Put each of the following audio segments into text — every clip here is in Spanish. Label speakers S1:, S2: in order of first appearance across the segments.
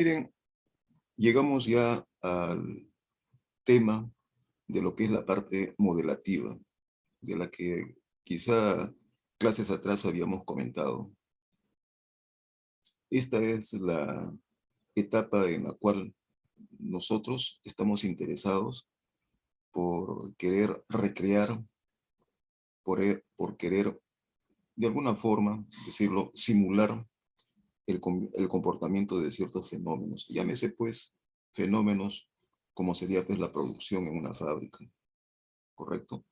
S1: Miren, llegamos ya al tema de lo que es la parte modelativa, de la que quizá clases atrás habíamos comentado. Esta es la etapa en la cual nosotros estamos interesados por querer recrear, por querer de alguna forma, decirlo, simular el comportamiento de ciertos fenómenos. Llámese pues fenómenos como sería pues la producción en una fábrica, ¿correcto?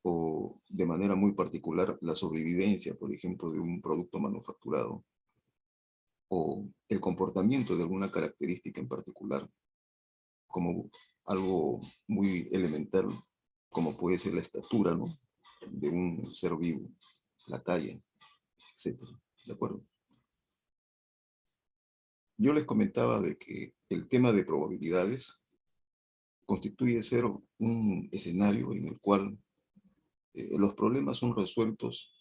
S1: O de manera muy particular la sobrevivencia, por ejemplo, de un producto manufacturado, o el comportamiento de alguna característica en particular, como algo muy elemental, como puede ser la estatura, ¿no? De un ser vivo, la talla, etcétera. ¿De acuerdo? Yo les comentaba de que el tema de probabilidades constituye ser un escenario en el cual los problemas son resueltos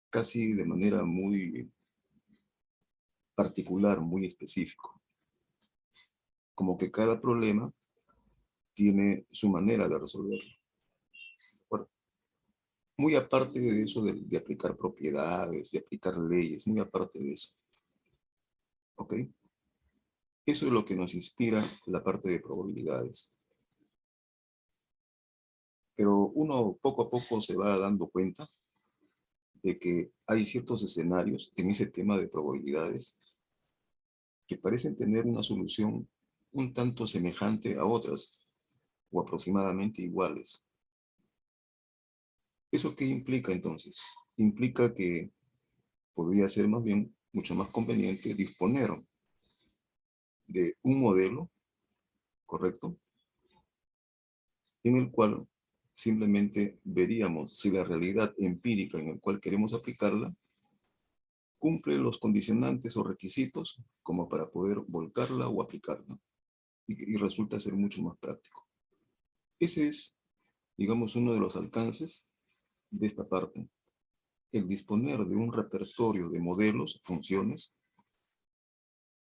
S1: casi de manera muy particular, muy específico. Como que cada problema tiene su manera de resolverlo. Bueno, muy aparte de eso, de aplicar propiedades, de aplicar leyes, muy aparte de eso. ¿Ok? Eso es lo que nos inspira la parte de probabilidades. Pero uno poco a poco se va dando cuenta de que hay ciertos escenarios en ese tema de probabilidades que parecen tener una solución un tanto semejante a otras o aproximadamente iguales. ¿Eso qué implica entonces? Implica que podría ser más bien mucho más conveniente disponer de un modelo, ¿correcto? En el cual simplemente veríamos si la realidad empírica en la cual queremos aplicarla cumple los condicionantes o requisitos como para poder volcarla o aplicarla. Y resulta ser mucho más práctico. Ese es, digamos, uno de los alcances de esta parte. El disponer de un repertorio de modelos, funciones,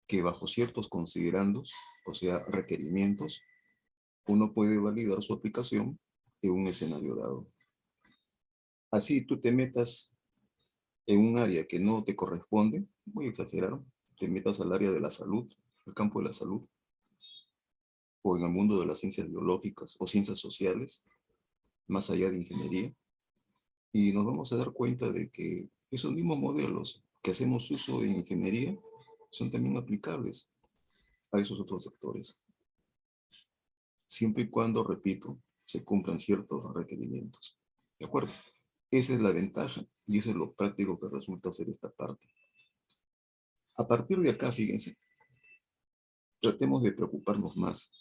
S1: que bajo ciertos considerandos, o sea, requerimientos, uno puede validar su aplicación en un escenario dado. Así tú te metas en un área que no te corresponde, voy a exagerar, te metas al área de la salud, el campo de la salud, o en el mundo de las ciencias biológicas o ciencias sociales, más allá de ingeniería, y nos vamos a dar cuenta de que esos mismos modelos que hacemos uso en ingeniería son también aplicables a esos otros sectores, siempre y cuando, repito, se cumplan ciertos requerimientos. ¿De acuerdo? Esa es la ventaja y eso es lo práctico que resulta ser esta parte. A partir de acá, fíjense, tratemos de preocuparnos más.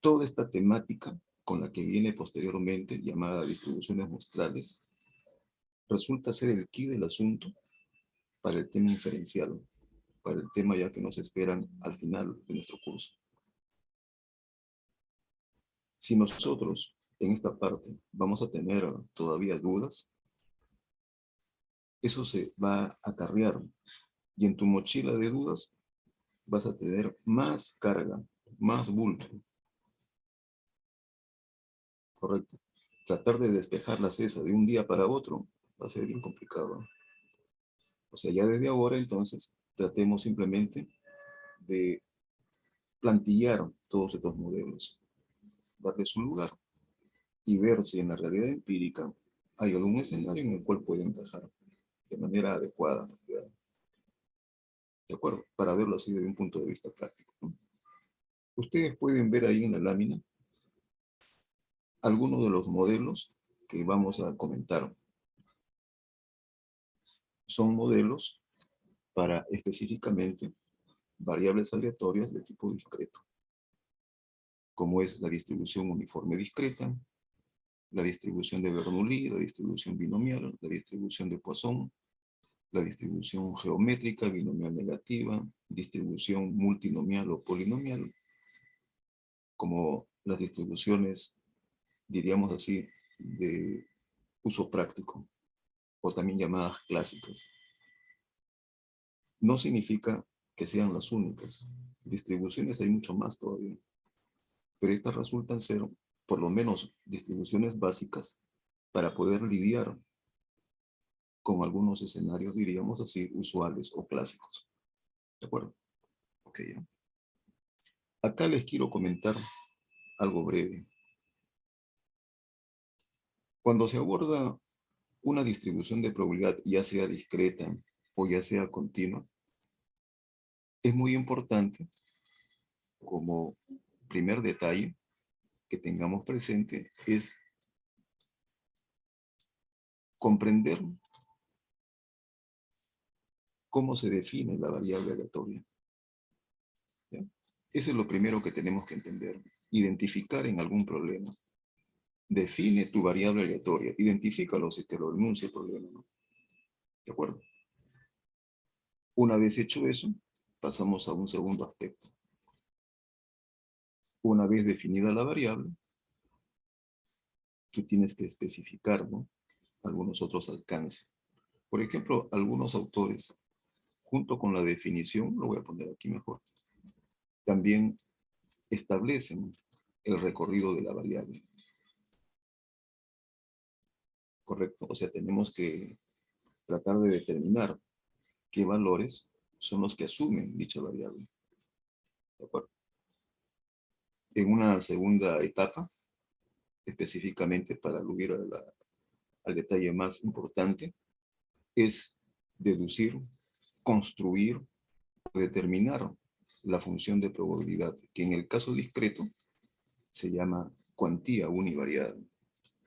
S1: Toda esta temática con la que viene posteriormente, llamada distribuciones muestrales, resulta ser el quid del asunto para el tema inferencial, para el tema ya que nos esperan al final de nuestro curso. Si nosotros en esta parte vamos a tener todavía dudas, eso se va a acarrear y en tu mochila de dudas vas a tener más carga, más bulto. Correcto. Tratar de despejar la cesa de un día para otro va a ser bien complicado. O sea, ya desde ahora entonces tratemos simplemente de plantillar todos estos modelos, darle su lugar y ver si en la realidad empírica hay algún escenario en el cual puede encajar de manera adecuada. ¿De acuerdo? Para verlo así desde un punto de vista práctico, ¿no? Ustedes pueden ver ahí en la lámina algunos de los modelos que vamos a comentar. Son modelos para específicamente variables aleatorias de tipo discreto, como es la distribución uniforme discreta, la distribución de Bernoulli, la distribución binomial, la distribución de Poisson, la distribución geométrica binomial negativa, distribución multinomial o polinomial, como las distribuciones, diríamos así, de uso práctico, o también llamadas clásicas. No significa que sean las únicas. Distribuciones hay mucho más todavía, pero estas resultan ser por lo menos distribuciones básicas para poder lidiar con algunos escenarios, diríamos así, usuales o clásicos. ¿De acuerdo? Ok, ¿ya? Acá les quiero comentar algo breve. Cuando se aborda una distribución de probabilidad, ya sea discreta o ya sea continua, es muy importante, como primer detalle que tengamos presente, es comprender cómo se define la variable aleatoria. ¿Ya? Eso es lo primero que tenemos que entender. Identificar en algún problema. Define tu variable aleatoria. Identifícalo si te lo denuncia el problema, ¿no? ¿De acuerdo? Una vez hecho eso, pasamos a un segundo aspecto. Una vez definida la variable, tú tienes que especificar, ¿no?, algunos otros alcances. Por ejemplo, algunos autores, junto con la definición, lo voy a poner aquí mejor, también establecen el recorrido de la variable. Correcto. O sea, tenemos que tratar de determinar qué valores son los que asumen dicha variable. ¿De acuerdo? En una segunda etapa, específicamente para aludir al detalle más importante, es deducir, construir, determinar la función de probabilidad, que en el caso discreto se llama cuantía univariada.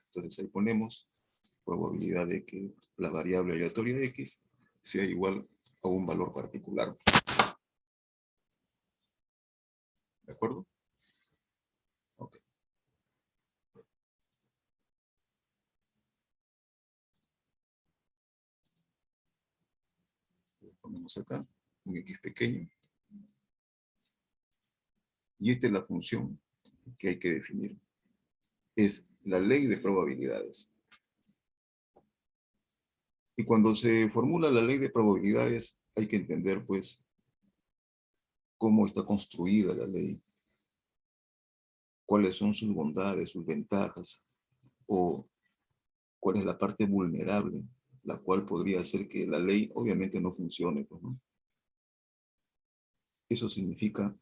S1: Entonces ahí ponemos probabilidad de que la variable aleatoria X sea igual a un valor particular. ¿De acuerdo? Ok. Ponemos acá un X pequeño. Y esta es la función que hay que definir. Es la ley de probabilidades. Y cuando se formula la ley de probabilidades, hay que entender, pues, cómo está construida la ley, cuáles son sus bondades, sus ventajas, o cuál es la parte vulnerable, la cual podría hacer que la ley obviamente no funcione, pues, ¿no? Eso significa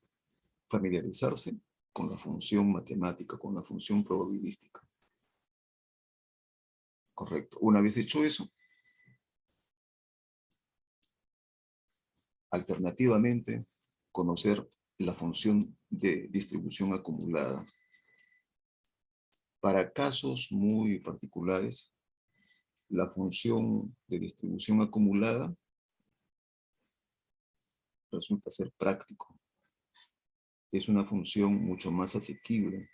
S1: familiarizarse con la función matemática, con la función probabilística. Correcto. Una vez hecho eso, alternativamente, conocer la función de distribución acumulada. Para casos muy particulares, la función de distribución acumulada resulta ser práctico. Es una función mucho más asequible,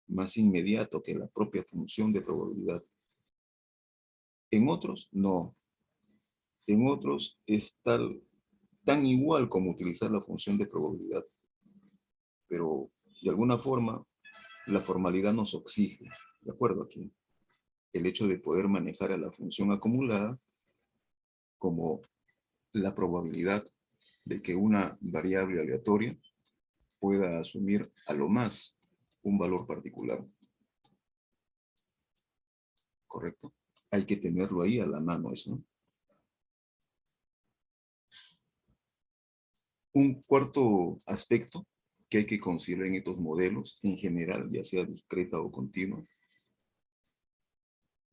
S1: más inmediato que la propia función de probabilidad. En otros, no. En otros es tan igual como utilizar la función de probabilidad. Pero, de alguna forma, la formalidad nos exige, ¿de acuerdo aquí? El hecho de poder manejar a la función acumulada como la probabilidad de que una variable aleatoria pueda asumir a lo más un valor particular. ¿Correcto? Hay que tenerlo ahí a la mano eso, ¿no? Un cuarto aspecto que hay que considerar en estos modelos, en general, ya sea discreta o continua,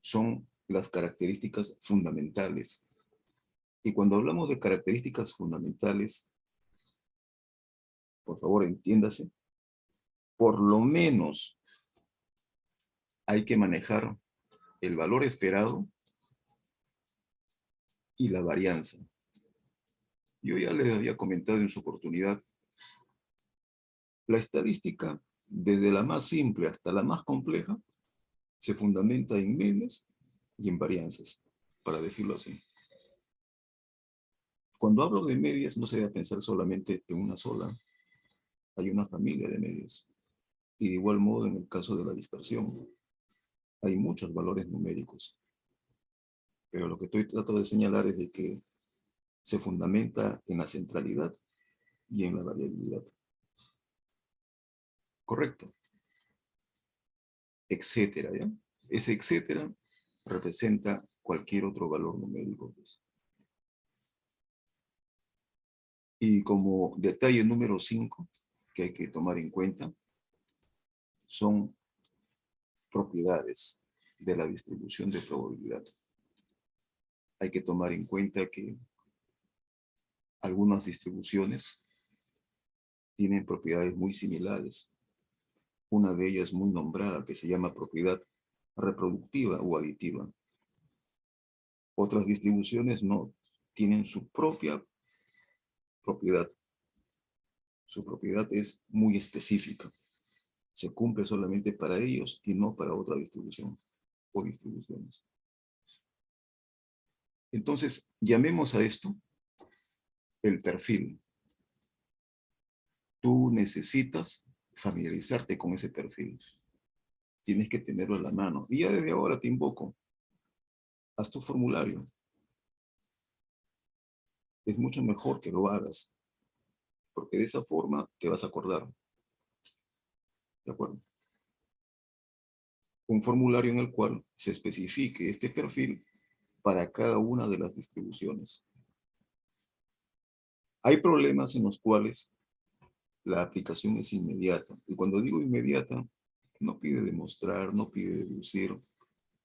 S1: son las características fundamentales. Y cuando hablamos de características fundamentales, por favor, entiéndase, por lo menos hay que manejar el valor esperado y la varianza. Yo ya les había comentado en su oportunidad, la estadística, desde la más simple hasta la más compleja, se fundamenta en medias y en varianzas, para decirlo así. Cuando hablo de medias, no se debe pensar solamente en una sola. Hay una familia de medias. Y de igual modo, en el caso de la dispersión, hay muchos valores numéricos. Pero lo que estoy tratando de señalar es de que se fundamenta en la centralidad y en la variabilidad. Correcto. Etcétera, ¿ya? Ese etcétera representa cualquier otro valor numérico, pues. Y como detalle número 5 que hay que tomar en cuenta son propiedades de la distribución de probabilidad. Hay que tomar en cuenta que algunas distribuciones tienen propiedades muy similares. Una de ellas muy nombrada que se llama propiedad reproductiva o aditiva. Otras distribuciones no, tienen su propia propiedad. Su propiedad es muy específica. Se cumple solamente para ellos y no para otra distribución o distribuciones. Entonces, llamemos a esto el perfil. Tú necesitas familiarizarte con ese perfil. Tienes que tenerlo a la mano. Y ya desde ahora te invoco. Haz tu formulario. Es mucho mejor que lo hagas, porque de esa forma te vas a acordar. ¿De acuerdo? Un formulario en el cual se especifique este perfil para cada una de las distribuciones. Hay problemas en los cuales la aplicación es inmediata. Y cuando digo inmediata, no pide demostrar, no pide deducir.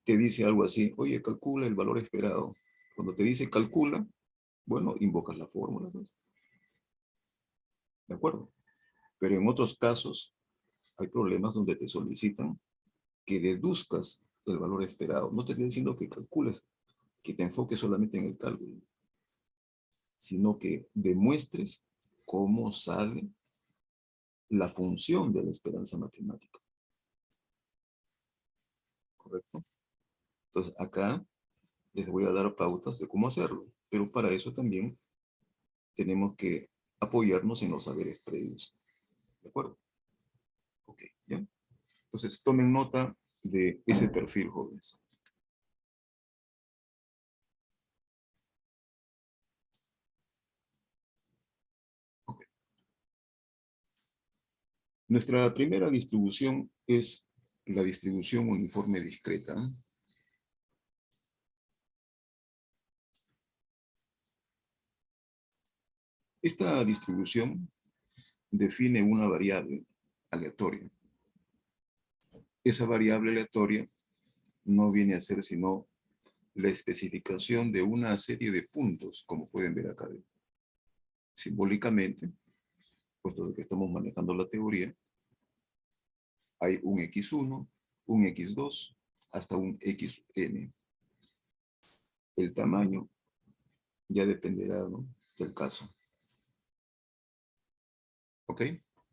S1: Te dice algo así, oye, calcula el valor esperado. Cuando te dice calcula, bueno, invocas la fórmula, pues. ¿De acuerdo? Pero en otros casos, hay problemas donde te solicitan que deduzcas el valor esperado. No te estoy diciendo que calcules, que te enfoques solamente en el cálculo, sino que demuestres cómo sale la función de la esperanza matemática. ¿Correcto? Entonces, acá les voy a dar pautas de cómo hacerlo, pero para eso también tenemos que apoyarnos en los saberes previos. ¿De acuerdo? Ok, ¿ya? Entonces, tomen nota de ese perfil, jóvenes. Okay. Nuestra primera distribución es la distribución uniforme discreta. Esta distribución define una variable aleatoria. Esa variable aleatoria no viene a ser sino la especificación de una serie de puntos, como pueden ver acá. Simbólicamente, puesto que estamos manejando la teoría, hay un x1, un x2, hasta un xn. El tamaño ya dependerá, ¿no?, del caso. ¿Ok?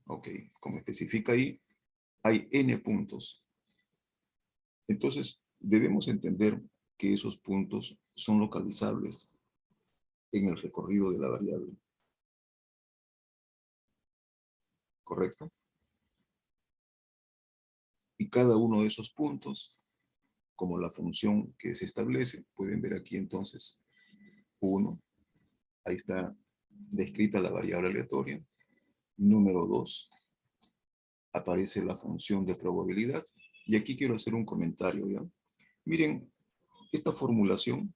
S1: Ok. Como especifica ahí, hay n puntos. Entonces, debemos entender que esos puntos son localizables en el recorrido de la variable. ¿Correcto? Y cada uno de esos puntos, como la función que se establece, pueden ver aquí entonces 1, ahí está descrita la variable aleatoria. Número 2, aparece la función de probabilidad. Y aquí quiero hacer un comentario, ¿ya? Miren, esta formulación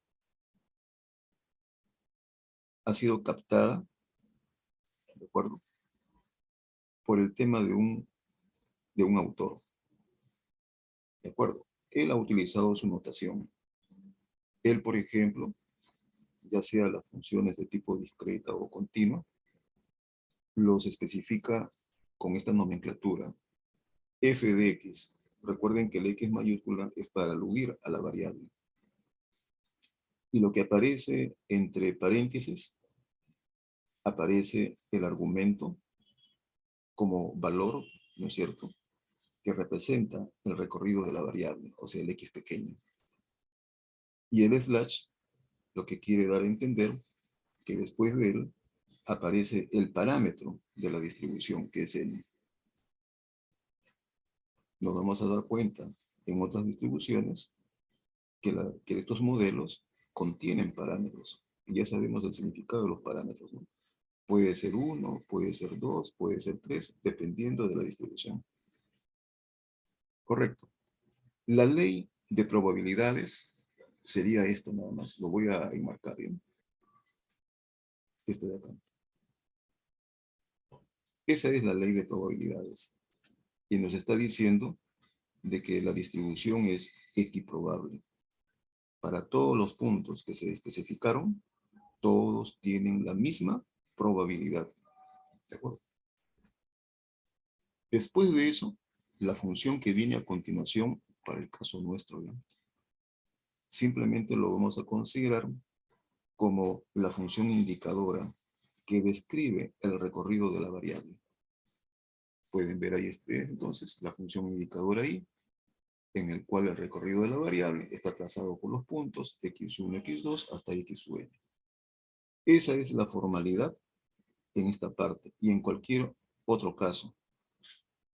S1: ha sido captada, ¿de acuerdo?, por el tema de un autor. ¿De acuerdo? Él ha utilizado su notación. Él, por ejemplo, ya sea las funciones de tipo discreta o continua, los especifica con esta nomenclatura. F de X. Recuerden que el X mayúscula es para aludir a la variable. Y lo que aparece entre paréntesis, aparece el argumento como valor, ¿no es cierto?, que representa el recorrido de la variable, o sea, el X pequeño. Y el slash, lo que quiere dar a entender que después de él aparece el parámetro de la distribución, que es n. Nos vamos a dar cuenta en otras distribuciones que estos modelos contienen parámetros. Y ya sabemos el significado de los parámetros, ¿no? Puede ser 1, puede ser 2, puede ser 3, dependiendo de la distribución. Correcto. La ley de probabilidades sería esto nada más. Lo voy a enmarcar bien. Esto de acá. Esa es la ley de probabilidades. Y nos está diciendo de que la distribución es equiprobable. Para todos los puntos que se especificaron, todos tienen la misma probabilidad. ¿De acuerdo? Después de eso, la función que viene a continuación, para el caso nuestro, ¿ya? Simplemente lo vamos a considerar como la función indicadora que describe el recorrido de la variable. Pueden ver ahí entonces la función indicadora ahí, en el cual el recorrido de la variable está trazado por los puntos x1, x2 hasta xn. Esa es la formalidad en esta parte. Y en cualquier otro caso,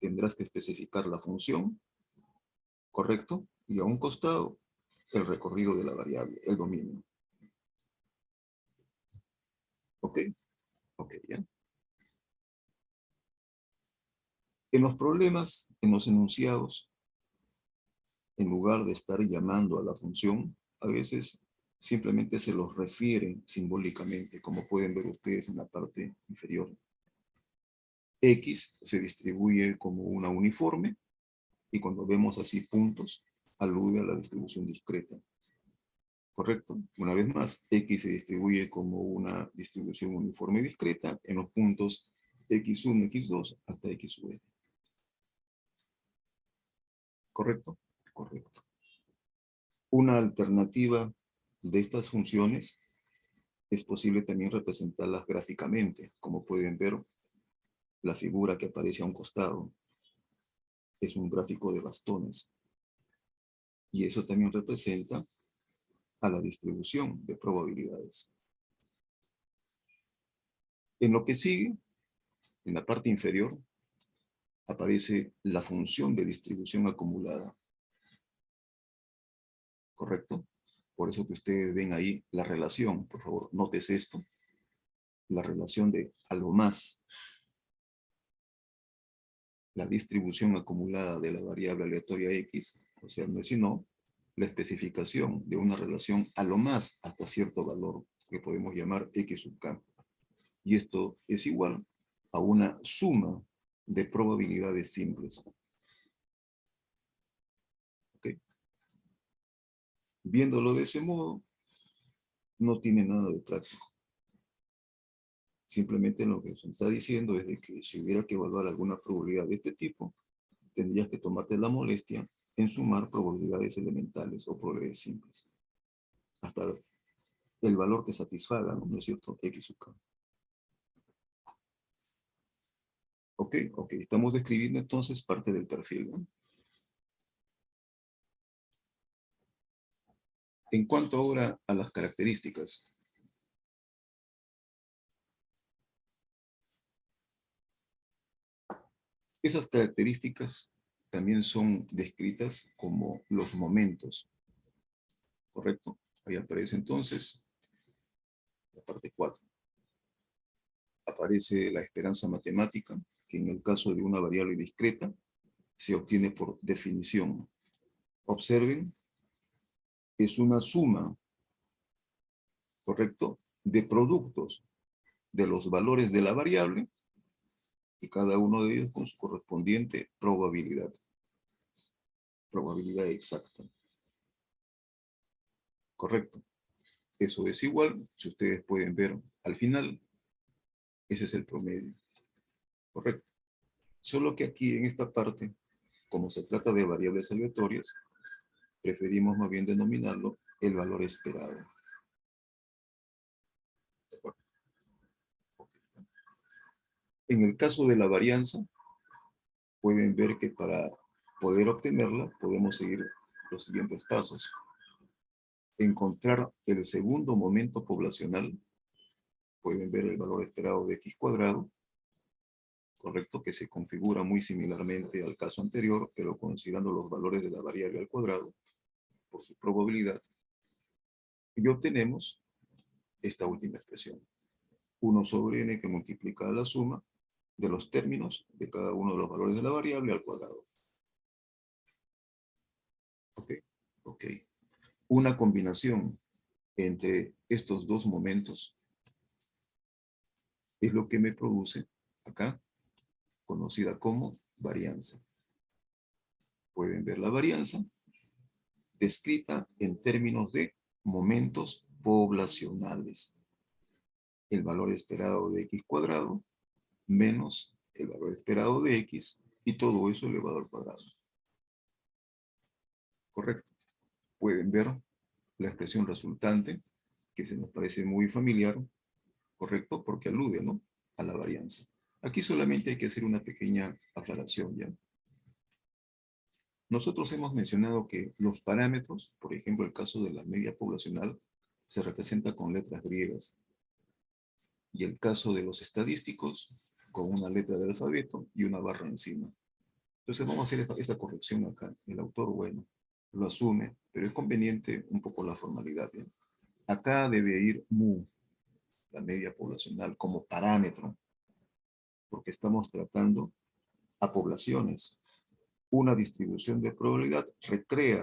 S1: tendrás que especificar la función, ¿correcto? Y a un costado, el recorrido de la variable, el dominio. ¿Ok? Ok, ya. En los problemas, en los enunciados, en lugar de estar llamando a la función, a veces simplemente se los refieren simbólicamente, como pueden ver ustedes en la parte inferior. X se distribuye como una uniforme, y cuando vemos así puntos, alude a la distribución discreta. ¿Correcto? Una vez más, X se distribuye como una distribución uniforme discreta en los puntos x1, x2 hasta xn. ¿Correcto? Correcto. Una alternativa de estas funciones es posible también representarlas gráficamente. Como pueden ver, la figura que aparece a un costado es un gráfico de bastones. Y eso también representa a la distribución de probabilidades. En lo que sigue, en la parte inferior, aparece la función de distribución acumulada. ¿Correcto? Por eso que ustedes ven ahí la relación. Por favor, notes esto. La relación de a lo más la distribución acumulada de la variable aleatoria x, o sea, no es sino la especificación de una relación a lo más hasta cierto valor que podemos llamar x sub k. Y esto es igual a una suma de probabilidades simples. ¿Ok? Viéndolo de ese modo, no tiene nada de práctico. Simplemente lo que se está diciendo es de que si hubiera que evaluar alguna probabilidad de este tipo, tendrías que tomarte la molestia en sumar probabilidades elementales o probabilidades simples, hasta el valor que satisfaga, ¿no es cierto? X sub k. Ok, ok, estamos describiendo entonces parte del perfil, ¿no? En cuanto ahora a las características, esas características también son descritas como los momentos, ¿correcto? Ahí aparece entonces la parte 4. Aparece la esperanza matemática, que en el caso de una variable discreta se obtiene por definición. Observen, es una suma, ¿correcto?, de productos de los valores de la variable y cada uno de ellos con su correspondiente probabilidad. Probabilidad exacta. ¿Correcto? Eso es igual, si ustedes pueden ver al final, ese es el promedio. ¿Correcto? Solo que aquí en esta parte, como se trata de variables aleatorias, preferimos más bien denominarlo el valor esperado. ¿De acuerdo? En el caso de la varianza, pueden ver que para poder obtenerla, podemos seguir los siguientes pasos. Encontrar el segundo momento poblacional. Pueden ver el valor esperado de x cuadrado, correcto, que se configura muy similarmente al caso anterior, pero considerando los valores de la variable al cuadrado, por su probabilidad, y obtenemos esta última expresión. 1 sobre n que multiplica la suma de los términos de cada uno de los valores de la variable al cuadrado. Ok, ok. Una combinación entre estos dos momentos es lo que me produce acá, conocida como varianza. Pueden ver la varianza descrita en términos de momentos poblacionales. El valor esperado de x cuadrado menos el valor esperado de x y todo eso elevado al cuadrado. ¿Correcto? Pueden ver la expresión resultante, que se nos parece muy familiar, ¿correcto? Porque alude, ¿no?, a la varianza. Aquí solamente hay que hacer una pequeña aclaración, ¿ya? Nosotros hemos mencionado que los parámetros, por ejemplo, el caso de la media poblacional, se representa con letras griegas. Y el caso de los estadísticos, con una letra del alfabeto y una barra encima. Entonces vamos a hacer esta corrección acá. El autor, bueno, lo asume, pero es conveniente un poco la formalidad, ¿bien? Acá debe ir mu, la media poblacional, como parámetro, porque estamos tratando a poblaciones. Una distribución de probabilidad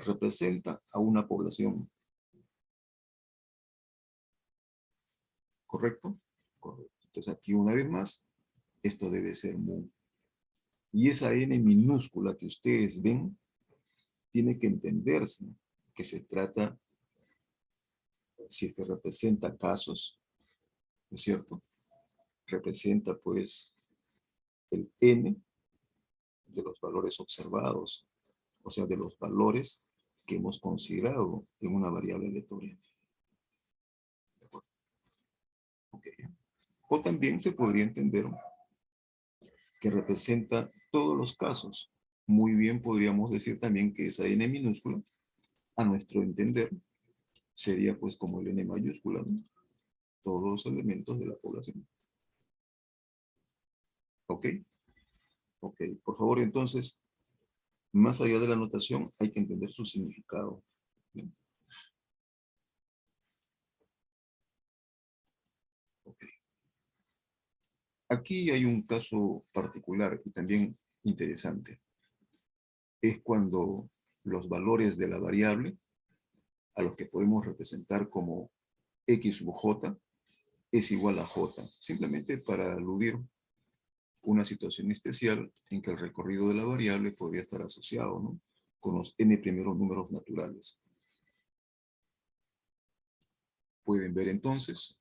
S1: representa a una población. ¿Correcto? Correcto. Entonces aquí una vez más, esto debe ser mu. Y esa n minúscula que ustedes ven, tiene que entenderse que se trata, si es que representa casos, ¿no es cierto? Representa pues el n de los valores observados, o sea, de los valores que hemos considerado en una variable aleatoria. ¿De acuerdo? Ok. O también se podría entender que representa todos los casos. Muy bien podríamos decir también que esa n minúscula, a nuestro entender, sería pues como el n mayúscula, ¿no? Todos los elementos de la población. ¿Ok? Ok. Por favor, entonces, más allá de la notación, hay que entender su significado. ¿Bien? Ok. Aquí hay un caso particular y también interesante. Es cuando los valores de la variable, a los que podemos representar como x sub j, es igual a j. Simplemente para aludir una situación especial en que el recorrido de la variable podría estar asociado, ¿no?, con los n primeros números naturales. Pueden ver entonces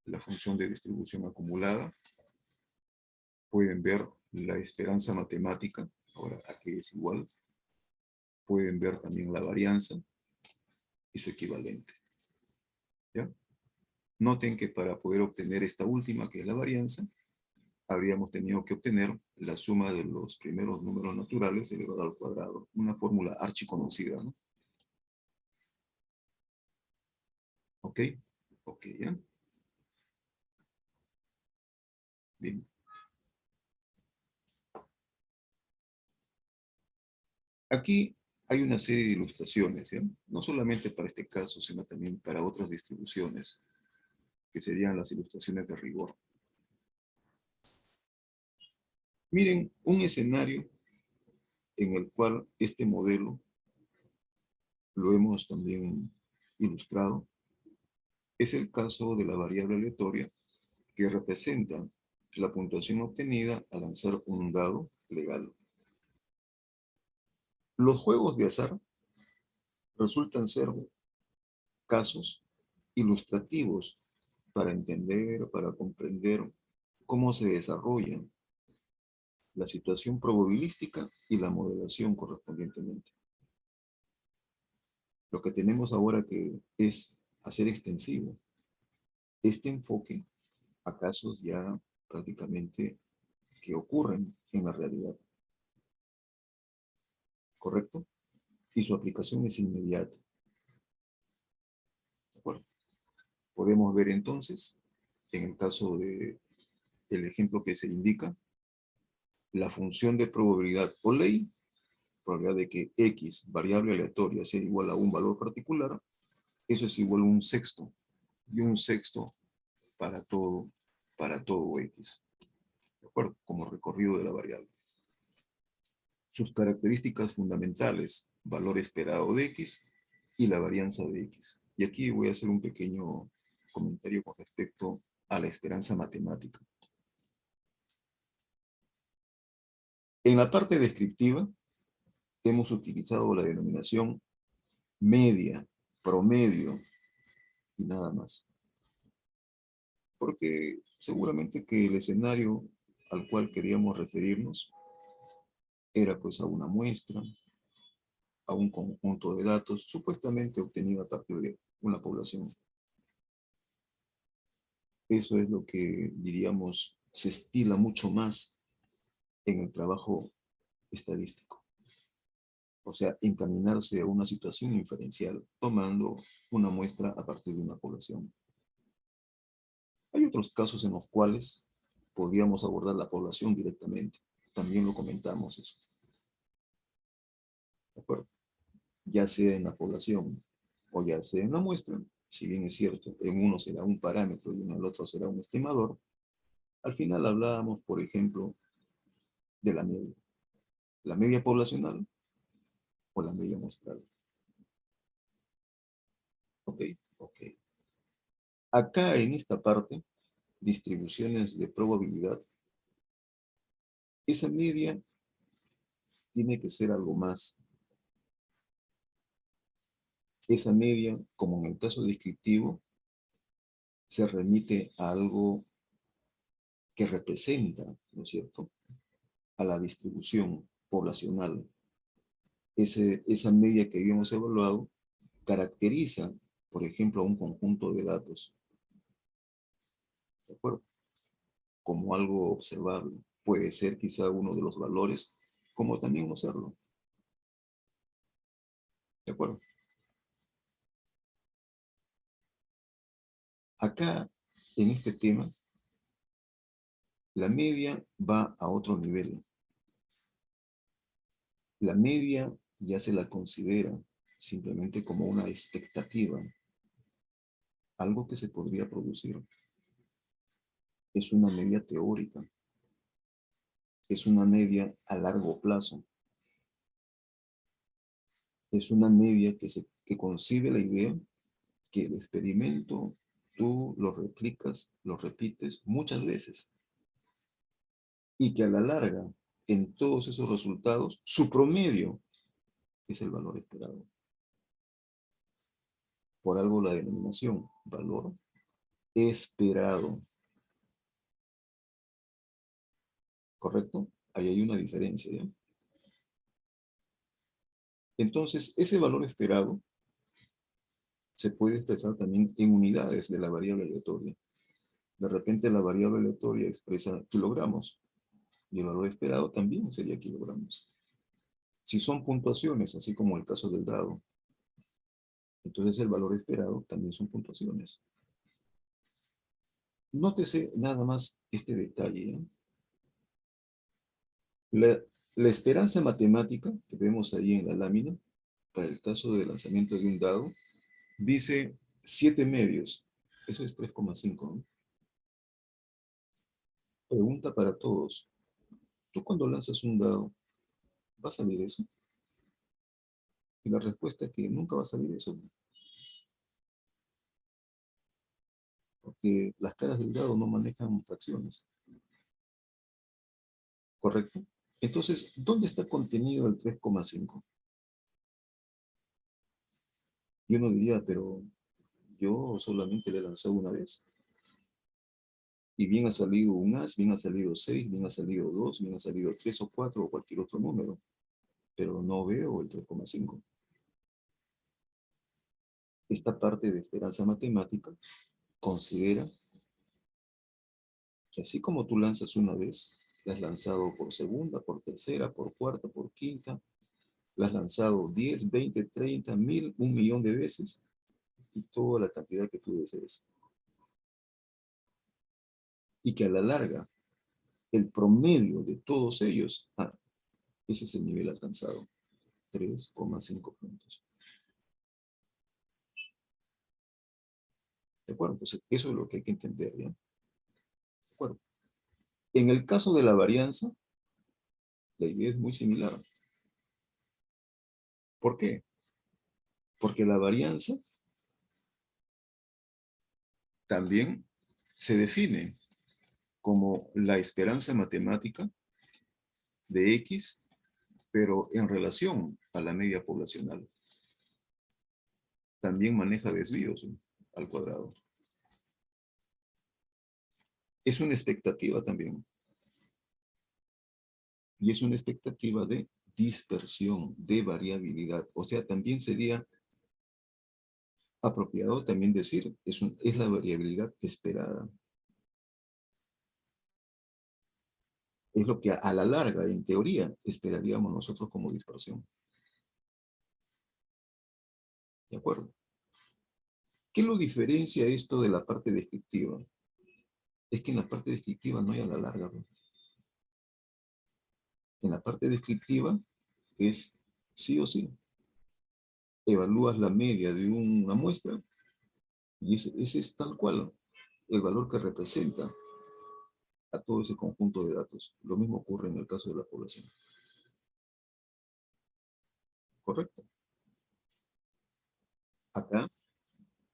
S1: la función de distribución acumulada. Pueden ver la esperanza matemática, ahora aquí es igual. Pueden ver también la varianza y su equivalente. ¿Ya? Noten que para poder obtener esta última, que es la varianza, habríamos tenido que obtener la suma de los primeros números naturales elevado al cuadrado. Una fórmula archiconocida, ¿no? ¿Ok? Ok, ¿ya? Bien. Aquí hay una serie de ilustraciones, ¿ya? No solamente para este caso, sino también para otras distribuciones, que serían las ilustraciones de rigor. Miren, un escenario en el cual este modelo lo hemos también ilustrado, es el caso de la variable aleatoria que representa la puntuación obtenida al lanzar un dado legal. Los juegos de azar resultan ser casos ilustrativos para entender, para comprender cómo se desarrolla la situación probabilística y la modelación correspondientemente. Lo que tenemos ahora que es hacer extensivo este enfoque a casos ya prácticamente que ocurren en la realidad. ¿Correcto? Y su aplicación es inmediata. ¿De acuerdo? Podemos ver entonces, en el caso de el ejemplo que se indica, la función de probabilidad o ley, probabilidad de que X, variable aleatoria, sea igual a un valor particular, eso es igual a un sexto. Y un sexto para todo X, ¿de acuerdo? Como recorrido de la variable. Sus características fundamentales, valor esperado de X y la varianza de X. Y aquí voy a hacer un pequeño comentario con respecto a la esperanza matemática. En la parte descriptiva, hemos utilizado la denominación media, promedio y nada más. Porque seguramente que el escenario al cual queríamos referirnos era pues a una muestra, a un conjunto de datos supuestamente obtenido a partir de una población. Eso es lo que, diríamos, se estila mucho más en el trabajo estadístico. O sea, encaminarse a una situación inferencial, tomando una muestra a partir de una población. Hay otros casos en los cuales podríamos abordar la población directamente. También lo comentamos eso. ¿De acuerdo? Ya sea en la población o ya sea en la muestra, si bien es cierto, en uno será un parámetro y en el otro será un estimador, al final hablábamos, por ejemplo, de la media poblacional o la media muestral. Ok, ok. Acá en esta parte, distribuciones de probabilidad, esa media tiene que ser algo más. Esa media, como en el caso descriptivo, se remite a algo que representa, ¿no es cierto?, a la distribución poblacional. Esa media que habíamos evaluado caracteriza, por ejemplo, a un conjunto de datos, ¿de acuerdo? Como algo observable. Puede ser quizá uno de los valores, como también no serlo. ¿De acuerdo? Acá, en este tema, la media va a otro nivel. La media ya se la considera simplemente como una expectativa, algo que se podría producir. Es una media teórica. Es una media a largo plazo. Es una media que concibe la idea que el experimento tú lo replicas, lo repites muchas veces. Y que a la larga, en todos esos resultados, su promedio es el valor esperado. Por algo la denominación, valor esperado. ¿Correcto? Ahí hay una diferencia, ¿ya? Entonces, ese valor esperado se puede expresar también en unidades de la variable aleatoria. De repente la variable aleatoria expresa kilogramos y el valor esperado también sería kilogramos. Si son puntuaciones, así como el caso del dado, entonces el valor esperado también son puntuaciones. Nótese nada más este detalle, ¿eh? La esperanza matemática que vemos ahí en la lámina, para el caso del lanzamiento de un dado, dice 7 medios. Eso es 3,5, ¿no? Pregunta para todos. ¿Tú cuando lanzas un dado, va a salir eso? Y la respuesta es que nunca va a salir eso, porque las caras del dado no manejan fracciones, ¿correcto? Entonces, ¿dónde está contenido el 3,5? Yo no diría, pero yo solamente le he lanzado una vez. Y bien ha salido un as, bien ha salido 6, bien ha salido 2, bien ha salido 3 o 4 o cualquier otro número. Pero no veo el 3,5. Esta parte de esperanza matemática considera que así como tú lanzas una vez, la has lanzado por segunda, por tercera, por cuarta, por quinta, la has lanzado 10, 20, 30, 1000, 1.000.000 de veces y toda la cantidad que tú desees. Y que a la larga, el promedio de todos ellos, ese es el nivel alcanzado, 3,5 puntos. ¿De acuerdo? Entonces, eso es lo que hay que entender, ¿ya? ¿De acuerdo? En el caso de la varianza, la idea es muy similar. ¿Por qué? Porque la varianza también se define como la esperanza matemática de X, pero en relación a la media poblacional. También maneja desvíos, ¿sí?, al cuadrado. Es una expectativa también. Y es una expectativa de dispersión, de variabilidad. O sea, también sería apropiado también decir, es la variabilidad esperada. Es lo que a la larga, en teoría, esperaríamos nosotros como dispersión. ¿De acuerdo? ¿Qué lo diferencia esto de la parte descriptiva? Es que en la parte descriptiva no hay a la larga, ¿no? En la parte descriptiva es sí o sí. Evalúas la media de una muestra y ese es tal cual el valor que representa a todo ese conjunto de datos. Lo mismo ocurre en el caso de la población. ¿Correcto? Acá,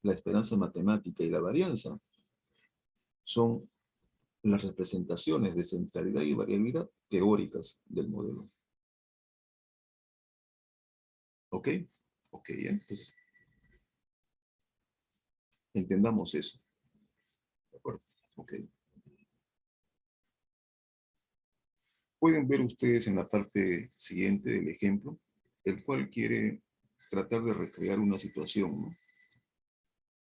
S1: la esperanza matemática y la varianza son las representaciones de centralidad y variabilidad teóricas del modelo. ¿Ok? Ok, entonces entendamos eso. ¿De acuerdo? Ok. Pueden ver ustedes en la parte siguiente del ejemplo, el cual quiere tratar de recrear una situación, ¿no?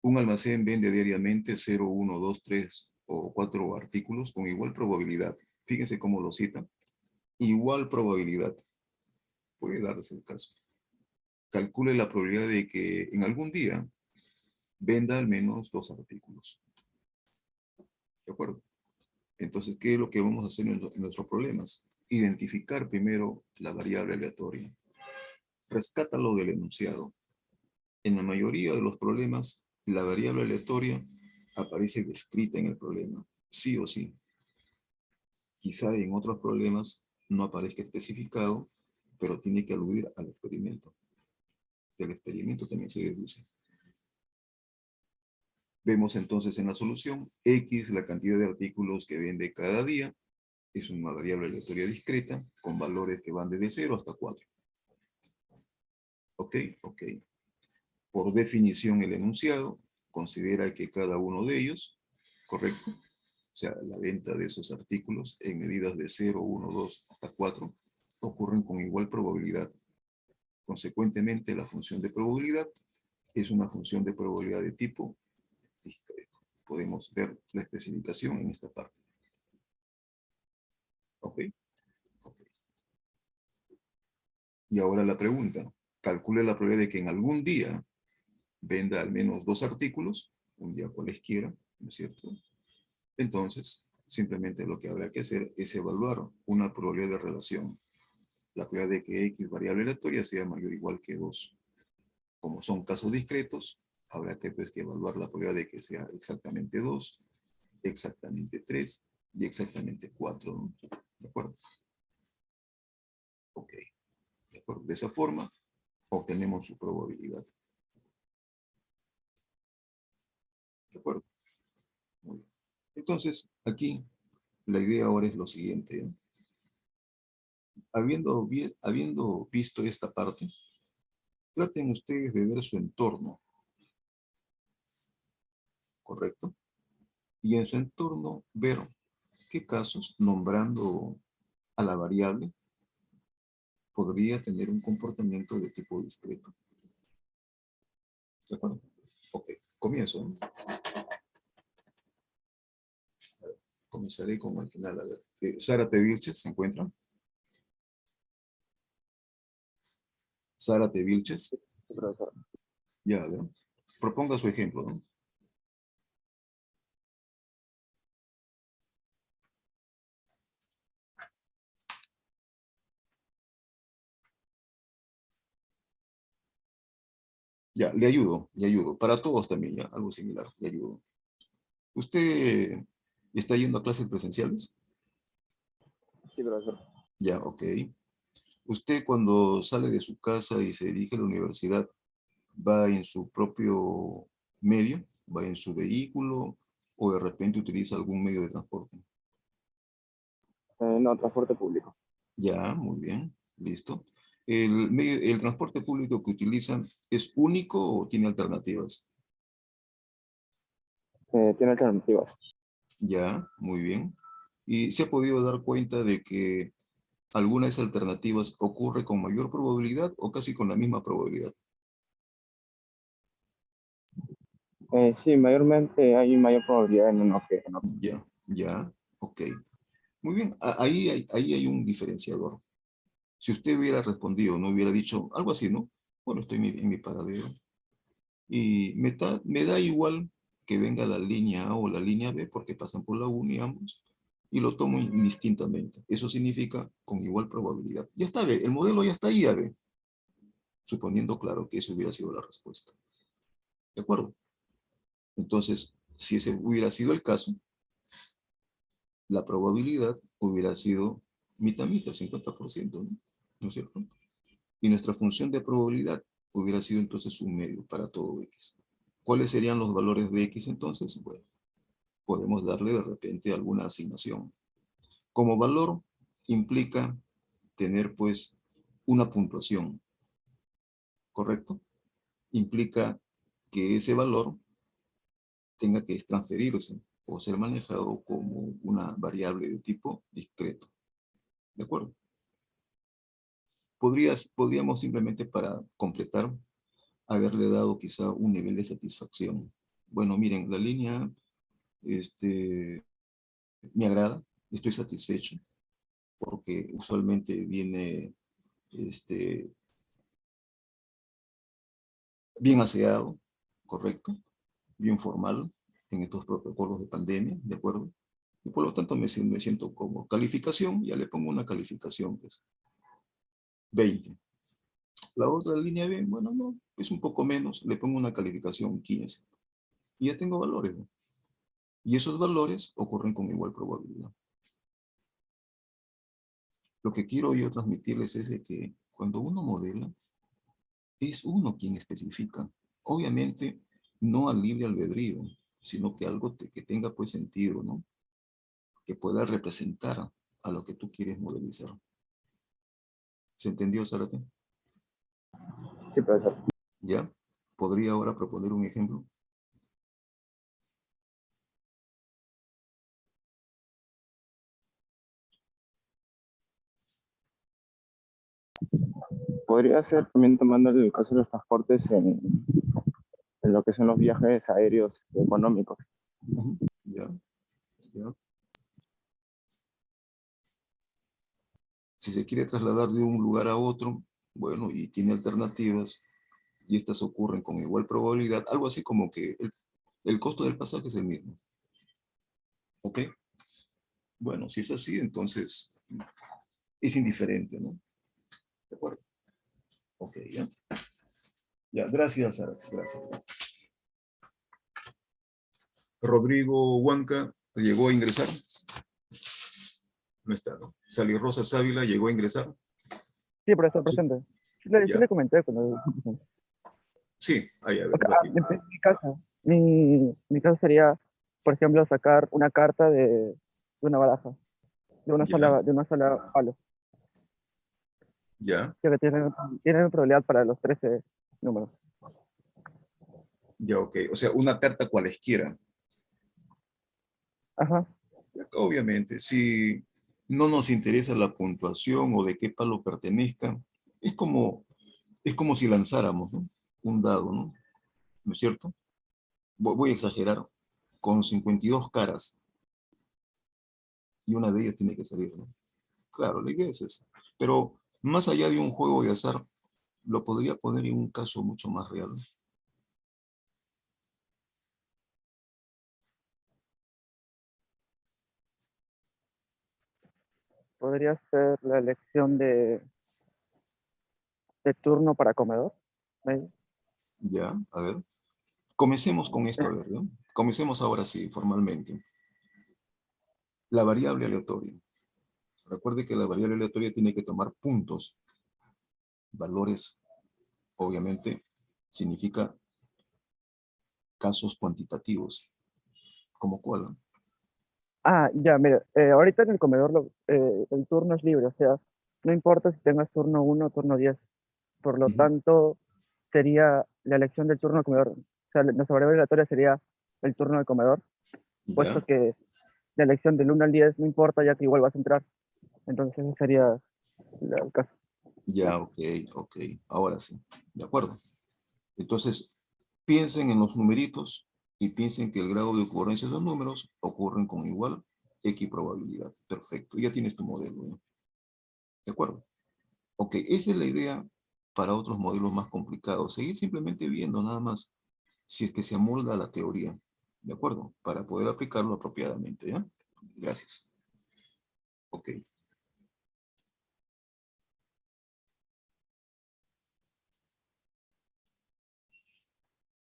S1: Un almacén vende diariamente 0, 1, 2, 3 o 4 artículos con igual probabilidad. Fíjense cómo lo cita. Igual probabilidad. Puede darse el caso. Calcule la probabilidad de que en algún día venda al menos 2 artículos. ¿De acuerdo? Entonces, ¿qué es lo que vamos a hacer en nuestros problemas? Identificar primero la variable aleatoria. Rescátalo del enunciado. En la mayoría de los problemas, la variable aleatoria aparece descrita en el problema, sí o sí. Quizá en otros problemas no aparezca especificado, pero tiene que aludir al experimento. Del experimento también se deduce. Vemos entonces en la solución, X, la cantidad de artículos que vende cada día, es una variable aleatoria discreta, con valores que van desde 0 hasta 4. ¿Ok? Ok. Por definición, el enunciado considera que cada uno de ellos, ¿correcto? O sea, la venta de esos artículos en medidas de 0, 1, 2 hasta 4 ocurren con igual probabilidad. Consecuentemente, la función de probabilidad es una función de probabilidad de tipo discreto. Podemos ver la especificación en esta parte. ¿Ok? Ok. Y ahora la pregunta. Calcule la probabilidad de que en algún día venda al menos 2 artículos, un día cualesquiera, ¿no es cierto? Entonces, simplemente lo que habrá que hacer es evaluar una probabilidad de relación. La probabilidad de que X variable aleatoria sea mayor o igual que 2. Como son casos discretos, habrá que, pues, que evaluar la probabilidad de que sea exactamente 2, exactamente 3 y exactamente 4, ¿no? ¿De acuerdo? Ok. ¿De acuerdo? De esa forma, obtenemos su probabilidad. ¿De acuerdo? Muy bien. Entonces, aquí, la idea ahora es lo siguiente, ¿eh? Habiendo visto esta parte, traten ustedes de ver su entorno, ¿correcto? Y en su entorno ver qué casos, nombrando a la variable, podría tener un comportamiento de tipo discreto. ¿De acuerdo? Ok, comienzo, ¿no? A ver, comenzaré con el final. A ver. Zárate Vilches, ¿se encuentra? Zárate Vilches. Ya, a ver. Proponga su ejemplo, ¿no? Ya, le ayudo, le ayudo. Para todos también, ya, algo similar, le ayudo. ¿Usted está yendo a clases presenciales?
S2: Sí, profesor.
S1: Ya, ok. ¿Usted cuando sale de su casa y se dirige a la universidad, va en su propio medio, va en su vehículo o de repente utiliza algún medio de transporte?
S2: No, transporte público.
S1: Ya, muy bien, listo. ¿El transporte público que utilizan es único o tiene alternativas?
S2: Tiene alternativas.
S1: Ya, muy bien. ¿Y se ha podido dar cuenta de que alguna de esas alternativas ocurre con mayor probabilidad o casi con la misma probabilidad?
S2: Sí, mayormente hay mayor probabilidad en uno que en otro.
S1: Ya, ya, ok. Muy bien, ahí hay un diferenciador. Si usted hubiera respondido, no hubiera dicho algo así, ¿no? Bueno, estoy en mi paradero y me da igual que venga la línea A o la línea B porque pasan por la 1 y ambos y lo tomo indistintamente. Eso significa con igual probabilidad. Ya está, ve, el modelo ya está ahí, ya ve, suponiendo, claro, que eso hubiera sido la respuesta. ¿De acuerdo? Entonces, si ese hubiera sido el caso, la probabilidad hubiera sido mitad, mitad, 50%, ¿no? ¿No es cierto? Y nuestra función de probabilidad hubiera sido entonces un medio para todo x. ¿Cuáles serían los valores de x entonces? Bueno, podemos darle de repente alguna asignación. Como valor implica tener pues una puntuación, ¿correcto? Implica que ese valor tenga que transferirse o ser manejado como una variable de tipo discreto. ¿De acuerdo? Podríamos simplemente para completar haberle dado quizá un nivel de satisfacción. Bueno, miren, la línea me agrada, estoy satisfecho, porque usualmente viene este, bien aseado, correcto, bien formal en estos protocolos de pandemia, ¿de acuerdo? Y por lo tanto me siento como calificación, ya le pongo una calificación, pues, 20. La otra línea bien, bueno, no, es un poco menos, le pongo una calificación 15. Y ya tengo valores, ¿no? Y esos valores ocurren con igual probabilidad. Lo que quiero yo transmitirles es de que cuando uno modela, es uno quien especifica. Obviamente, no al libre albedrío, sino que algo que tenga pues sentido, ¿no? Que pueda representar a lo que tú quieres modelizar. ¿Se entendió, Zárate?
S2: Sí, profesor.
S1: ¿Ya? ¿Podría ahora proponer un ejemplo?
S2: Podría ser también tomando el caso de los transportes en lo que son los viajes aéreos económicos.
S1: Ujú. ¿Ya? ¿Ya? Si se quiere trasladar de un lugar a otro, bueno, y tiene alternativas, y estas ocurren con igual probabilidad, algo así como que el costo del pasaje es el mismo. ¿Ok? Bueno, si es así, entonces es indiferente, ¿no? ¿De acuerdo? Ok, ya. Ya, gracias, Sara. Gracias, gracias. Rodrigo Huanca llegó a ingresar. No está, ¿no? Sally Rosa Sávila llegó a ingresar.
S2: Sí, profesor,
S1: Sí.
S2: presente. Sí
S1: Ya.
S2: le comenté cuando...
S1: Sí, ahí, a ver,
S2: Okay,
S1: Guati.
S2: mi caso. Mi caso sería, por ejemplo, sacar una carta de una baraja,
S1: Ya,
S2: de una sola palo,
S1: ya,
S2: que tiene una probabilidad para los 13 números.
S1: ya, ok. O sea, una carta cualesquiera.
S2: Ajá,
S1: Obviamente, si no nos interesa la puntuación o de qué palo pertenezca, es como, es como si lanzáramos, ¿no? Un dado, ¿no? ¿No es cierto? Voy a exagerar, con 52 caras y una de ellas tiene que salir, ¿no? Claro, la idea es esa. Pero más allá de un juego de azar, lo podría poner en un caso mucho más real.
S2: podría ser la elección de turno para comedor. Maybe.
S1: Ya, a ver. Comencemos con esto, a ver, ¿no? Comencemos ahora sí, formalmente. La variable aleatoria. Recuerde que la variable aleatoria tiene que tomar puntos. Valores, obviamente, significa casos cuantitativos. ¿Como cuál?
S2: Ah, ya, mira, ahorita en el comedor el turno es libre, o sea, no importa si tengas turno 1 o turno 10. Por lo
S1: Ujú.
S2: tanto, sería la elección del turno del comedor. O sea, nuestra variable aleatoria sería el turno del comedor, puesto
S1: Ya,
S2: que la elección del 1 al 10 no importa, ya que igual vas a entrar. Entonces, ese sería el caso.
S1: ya, ok, ok. Ahora sí, de acuerdo. Entonces, piensen en los numeritos y piensen que el grado de ocurrencia de esos números ocurren con igual X probabilidad. Perfecto, ya tienes tu modelo, ¿eh? ¿De acuerdo? Ok, esa es la idea para otros modelos más complicados. Seguir simplemente viendo nada más si es que se amolda a la teoría. ¿De acuerdo? Para poder aplicarlo apropiadamente, ¿ya? Gracias. Ok.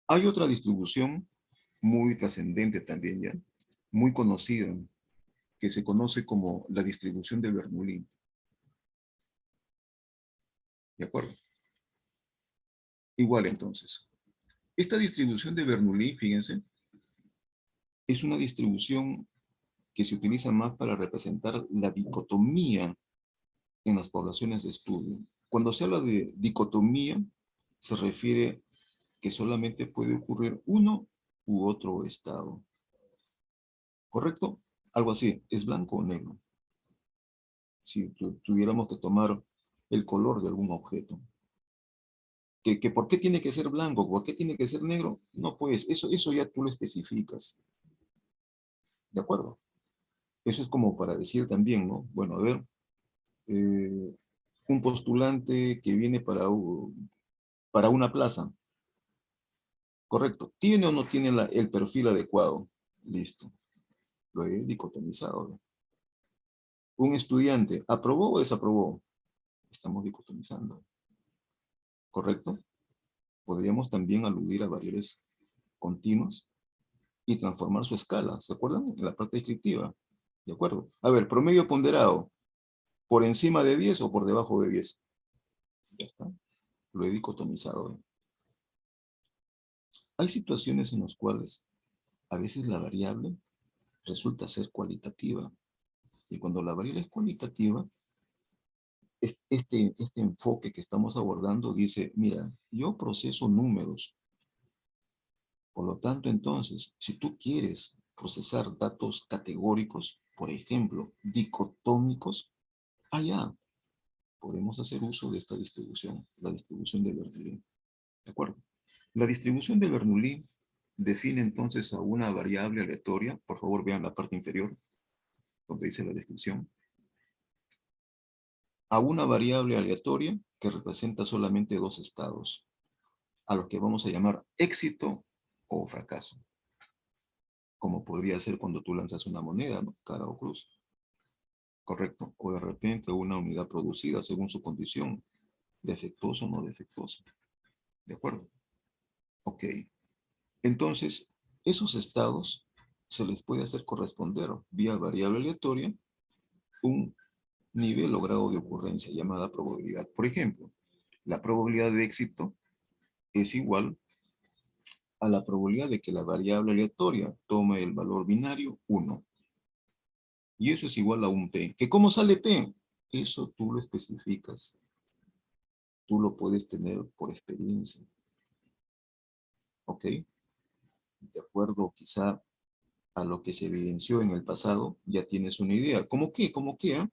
S1: Hay otra distribución muy trascendente también, ¿ya? Muy conocida, que se conoce como la distribución de Bernoulli. ¿De acuerdo? Igual entonces. Esta distribución de Bernoulli, fíjense, es una distribución que se utiliza más para representar la dicotomía en las poblaciones de estudio. Cuando se habla de dicotomía, se refiere que solamente puede ocurrir uno u otro estado. ¿Correcto? Algo así, es blanco o negro. Si tuviéramos que tomar el color de algún objeto. Que ¿por qué tiene que ser blanco? ¿Por qué tiene que ser negro? No, pues, eso ya tú lo especificas. ¿De acuerdo? Eso es como para decir también, ¿no? Bueno, a ver, eh, un postulante que viene para una plaza, correcto. ¿Tiene o no tiene el perfil adecuado? Listo, lo he dicotomizado, ¿no? Un estudiante, ¿aprobó o desaprobó? Estamos dicotomizando, ¿correcto? Podríamos también aludir a variables continuas y transformar su escala, ¿se acuerdan? En la parte descriptiva, ¿de acuerdo? A ver, promedio ponderado, ¿por encima de 10 o por debajo de 10? Ya está, lo he dicotomizado, ¿eh? Hay situaciones en las cuales a veces la variable resulta ser cualitativa. Y cuando la variable es cualitativa, este enfoque que estamos abordando dice, mira, yo proceso números. Por lo tanto, entonces, si tú quieres procesar datos categóricos, por ejemplo, dicotómicos, allá podemos hacer uso de esta distribución, la distribución de Bernoulli. ¿De acuerdo? La distribución de Bernoulli define entonces a una variable aleatoria. Por favor, vean la parte inferior, donde dice la descripción. A una variable aleatoria que representa solamente dos estados, a los que vamos a llamar éxito o fracaso. Como podría ser cuando tú lanzas una moneda, ¿no? Cara o cruz. Correcto. O de repente una unidad producida según su condición, defectuoso o no defectuoso. ¿De acuerdo? Ok. Entonces, esos estados se les puede hacer corresponder vía variable aleatoria un nivel o grado de ocurrencia llamada probabilidad. Por ejemplo, la probabilidad de éxito es igual a la probabilidad de que la variable aleatoria tome el valor binario 1. Y eso es igual a un P. ¿Que cómo sale P? Eso tú lo especificas. Tú lo puedes tener por experiencia. ¿Ok? De acuerdo quizá a lo que se evidenció en el pasado, ya tienes una idea. ¿Cómo qué? ¿Cómo qué? ¿Eh?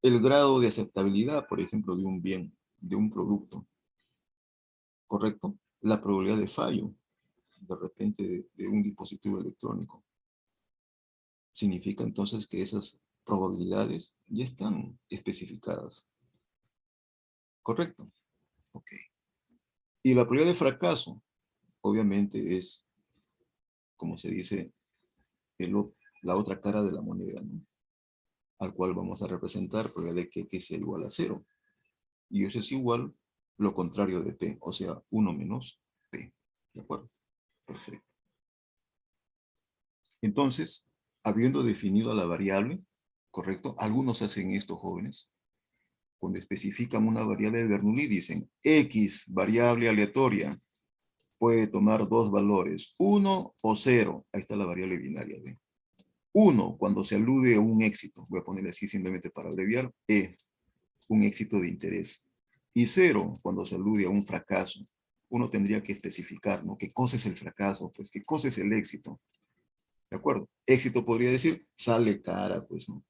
S1: El grado de aceptabilidad, por ejemplo, de un bien, de un producto. ¿Correcto? La probabilidad de fallo, de repente, de un dispositivo electrónico. Significa entonces que esas probabilidades ya están especificadas. ¿Correcto? Ok. Y la probabilidad de fracaso, obviamente, es, como se dice, la otra cara de la moneda, ¿no? Al cual vamos a representar probabilidad de que X sea igual a 0. Y eso es igual lo contrario de P, o sea, 1 menos P. ¿De acuerdo? Perfecto. Entonces, habiendo definido a la variable, ¿correcto? Algunos hacen esto, jóvenes. Cuando especifican una variable de Bernoulli, dicen X, variable aleatoria, puede tomar dos valores, 1 o 0. Ahí está la variable binaria. ¿Ve? 1, cuando se alude a un éxito. Voy a ponerle así simplemente para abreviar. Un éxito de interés. Y 0, cuando se alude a un fracaso. Uno tendría que especificar, ¿no? ¿Qué cosa es el fracaso? Pues, ¿qué cosa es el éxito? ¿De acuerdo? Éxito podría decir, sale cara, pues, ¿no?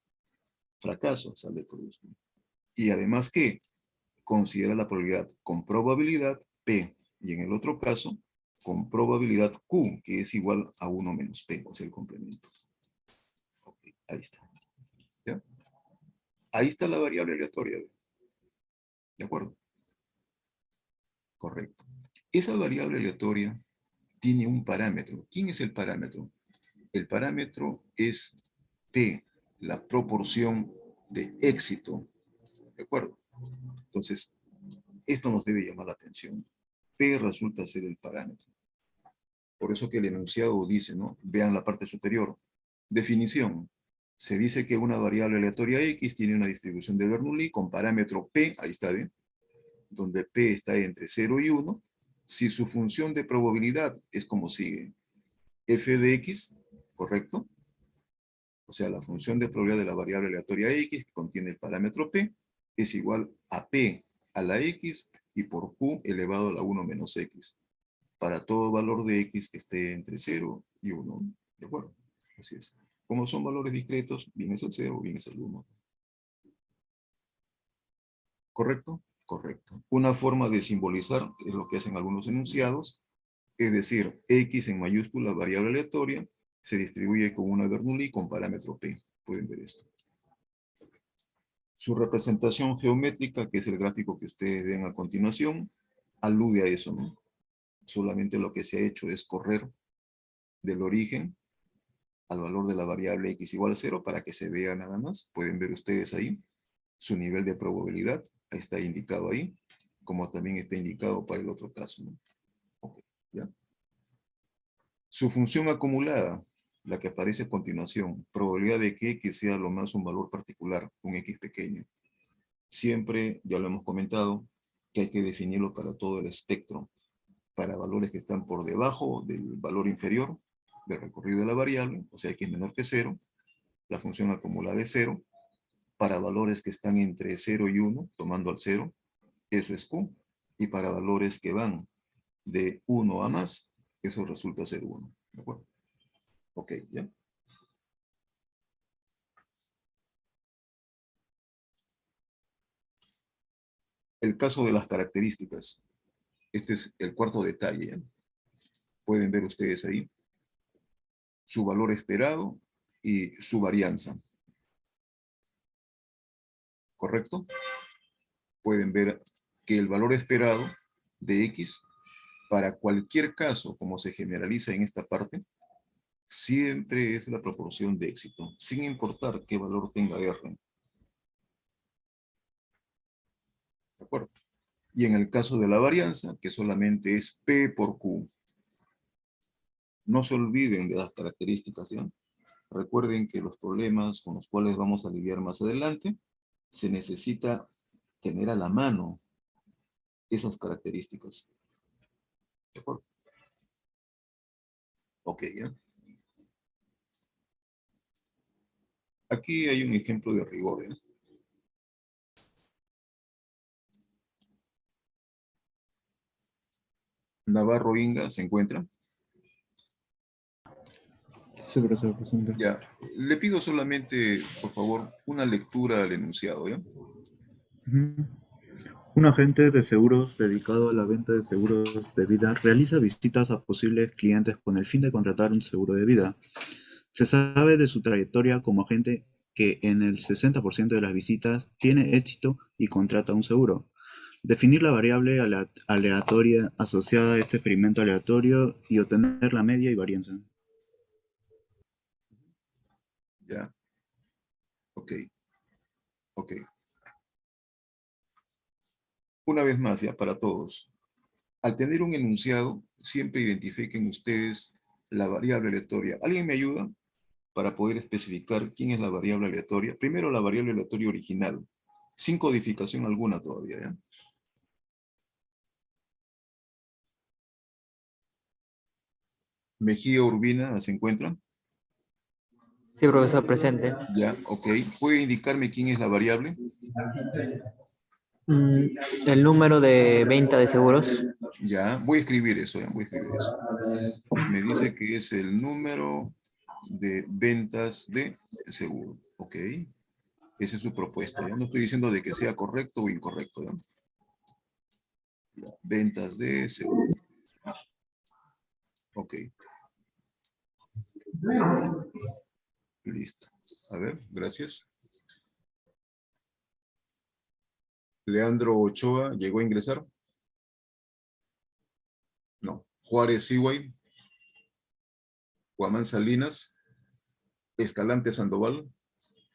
S1: Fracaso, sale cruz. ¿No? Y además, ¿qué? Considera la probabilidad con probabilidad P. Y en el otro caso, con probabilidad Q, que es igual a 1 menos P, o sea, el complemento. Ok, ahí está. ¿Ya? Ahí está la variable aleatoria. ¿De acuerdo? Correcto. Esa variable aleatoria tiene un parámetro. ¿Quién es el parámetro? El parámetro es P, la proporción de éxito. ¿De acuerdo? Entonces, esto nos debe llamar la atención. P resulta ser el parámetro. Por eso que el enunciado dice, ¿no? Vean la parte superior. Definición. Se dice que una variable aleatoria X tiene una distribución de Bernoulli con parámetro P, ahí está bien, donde P está entre 0 y 1, si su función de probabilidad es como sigue. F de X, ¿correcto? O sea, la función de probabilidad de la variable aleatoria X, que contiene el parámetro P, es igual a P a la X y por Q elevado a la 1 menos X. Para todo valor de X que esté entre 0 y 1. ¿De acuerdo? Así es. Como son valores discretos, bien es el 0, bien es el 1. ¿Correcto? Correcto. Una forma de simbolizar, que es lo que hacen algunos enunciados, es decir, X en mayúscula, variable aleatoria, se distribuye con una Bernoulli con parámetro P. Pueden ver esto. Su representación geométrica, que es el gráfico que ustedes ven a continuación, alude a eso, ¿no? Solamente lo que se ha hecho es correr del origen al valor de la variable X igual a 0 para que se vea nada más. Pueden ver ustedes ahí su nivel de probabilidad. Está indicado ahí, como también está indicado para el otro caso, ¿no? Okay, ¿ya? Su función acumulada, la que aparece a continuación, probabilidad de que X sea lo más un valor particular, un X pequeño. Siempre, ya lo hemos comentado, que hay que definirlo para todo el espectro. Para valores que están por debajo del valor inferior del recorrido de la variable, o sea, X menor que 0, la función acumulada es 0. Para valores que están entre 0 y 1, tomando al 0, eso es Q. Y para valores que van de 1 a más, eso resulta ser 1. ¿De acuerdo? Ok, ¿ya? El caso de las características. Este es el cuarto detalle. ¿Ya? Pueden ver ustedes ahí su valor esperado y su varianza. ¿Correcto? Pueden ver que el valor esperado de X, para cualquier caso, como se generaliza en esta parte, siempre es la proporción de éxito, sin importar qué valor tenga R. ¿De acuerdo? Y en el caso de la varianza, que solamente es P por Q. No se olviden de las características, ¿ya? Recuerden que los problemas con los cuales vamos a lidiar más adelante, se necesita tener a la mano esas características. ¿De acuerdo? Ok, ¿ya? Aquí hay un ejemplo de rigor, ¿ya? Navarro Inga se encuentra.
S3: Sí, profesor, presente.
S1: Ya, le pido solamente, por favor, una lectura al enunciado, ¿ya?
S3: Ujú. Un agente de seguros dedicado a la venta de seguros de vida realiza visitas a posibles clientes con el fin de contratar un seguro de vida. Se sabe de su trayectoria como agente que en el 60% de las visitas tiene éxito y contrata un seguro. Definir la variable aleatoria asociada a este experimento aleatorio y obtener la media y varianza.
S1: Ya, ok, ok. Una vez más, ya para todos. Al tener un enunciado, siempre identifiquen ustedes la variable aleatoria. ¿Alguien me ayuda para poder especificar quién es la variable aleatoria? Primero la variable aleatoria original, sin codificación alguna todavía, ¿ya? Mejía Urbina, ¿se encuentra?
S4: Sí, profesor, presente.
S1: Ya, ok. ¿Puede indicarme quién es la variable?
S4: Mm, el número de venta de seguros.
S1: Ya, voy a escribir eso, ya, voy a escribir eso. Me dice que es el número de ventas de seguro, ok. Esa es su propuesta, ya no estoy diciendo de que sea correcto o incorrecto, ¿ya? Ya, ventas de seguro, ok, listo. A ver, gracias. Leandro Ochoa, ¿llegó a ingresar? No. Juárez Seaway, Guamán Salinas, Escalante Sandoval,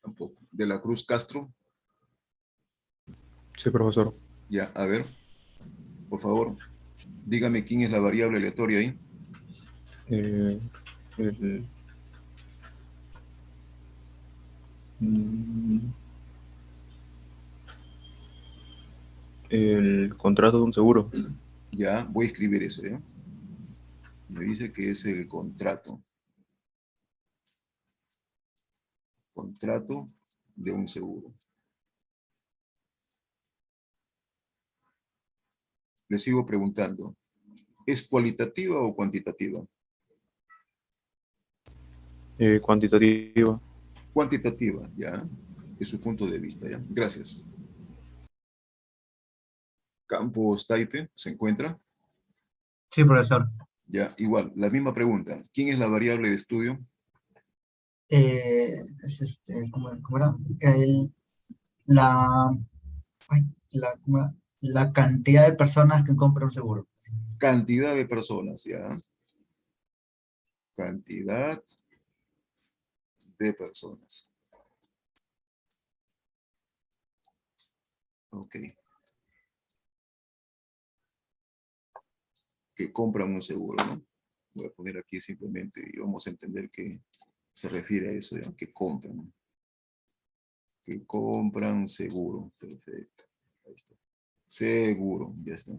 S1: tampoco. De la Cruz Castro,
S5: Sí, profesor.
S1: ya, a ver, por favor, dígame quién es la variable aleatoria ahí.
S5: Eh, el, mm, el contrato de un seguro.
S1: Ya, voy a escribir eso, ¿ya? Me dice que es el contrato. Contrato de un seguro. Le sigo preguntando. ¿Es cualitativa o cuantitativa?
S5: Cuantitativa.
S1: Cuantitativa, ya. Es su punto de vista, ya. Gracias. Campos Taipe, ¿se encuentra?
S6: Sí, profesor.
S1: Ya, igual, la misma pregunta. ¿Quién es la variable de estudio?
S6: ¿Cómo era? La, ay, ¿cómo era? La cantidad de personas que compran un seguro.
S1: Cantidad de personas, ya. Cantidad de personas. Ok. Que compran un seguro, ¿no? Voy a poner aquí simplemente y vamos a entender que se refiere a eso, ya, que compran. Que compran seguro. Perfecto. Ahí está. Seguro, ya está.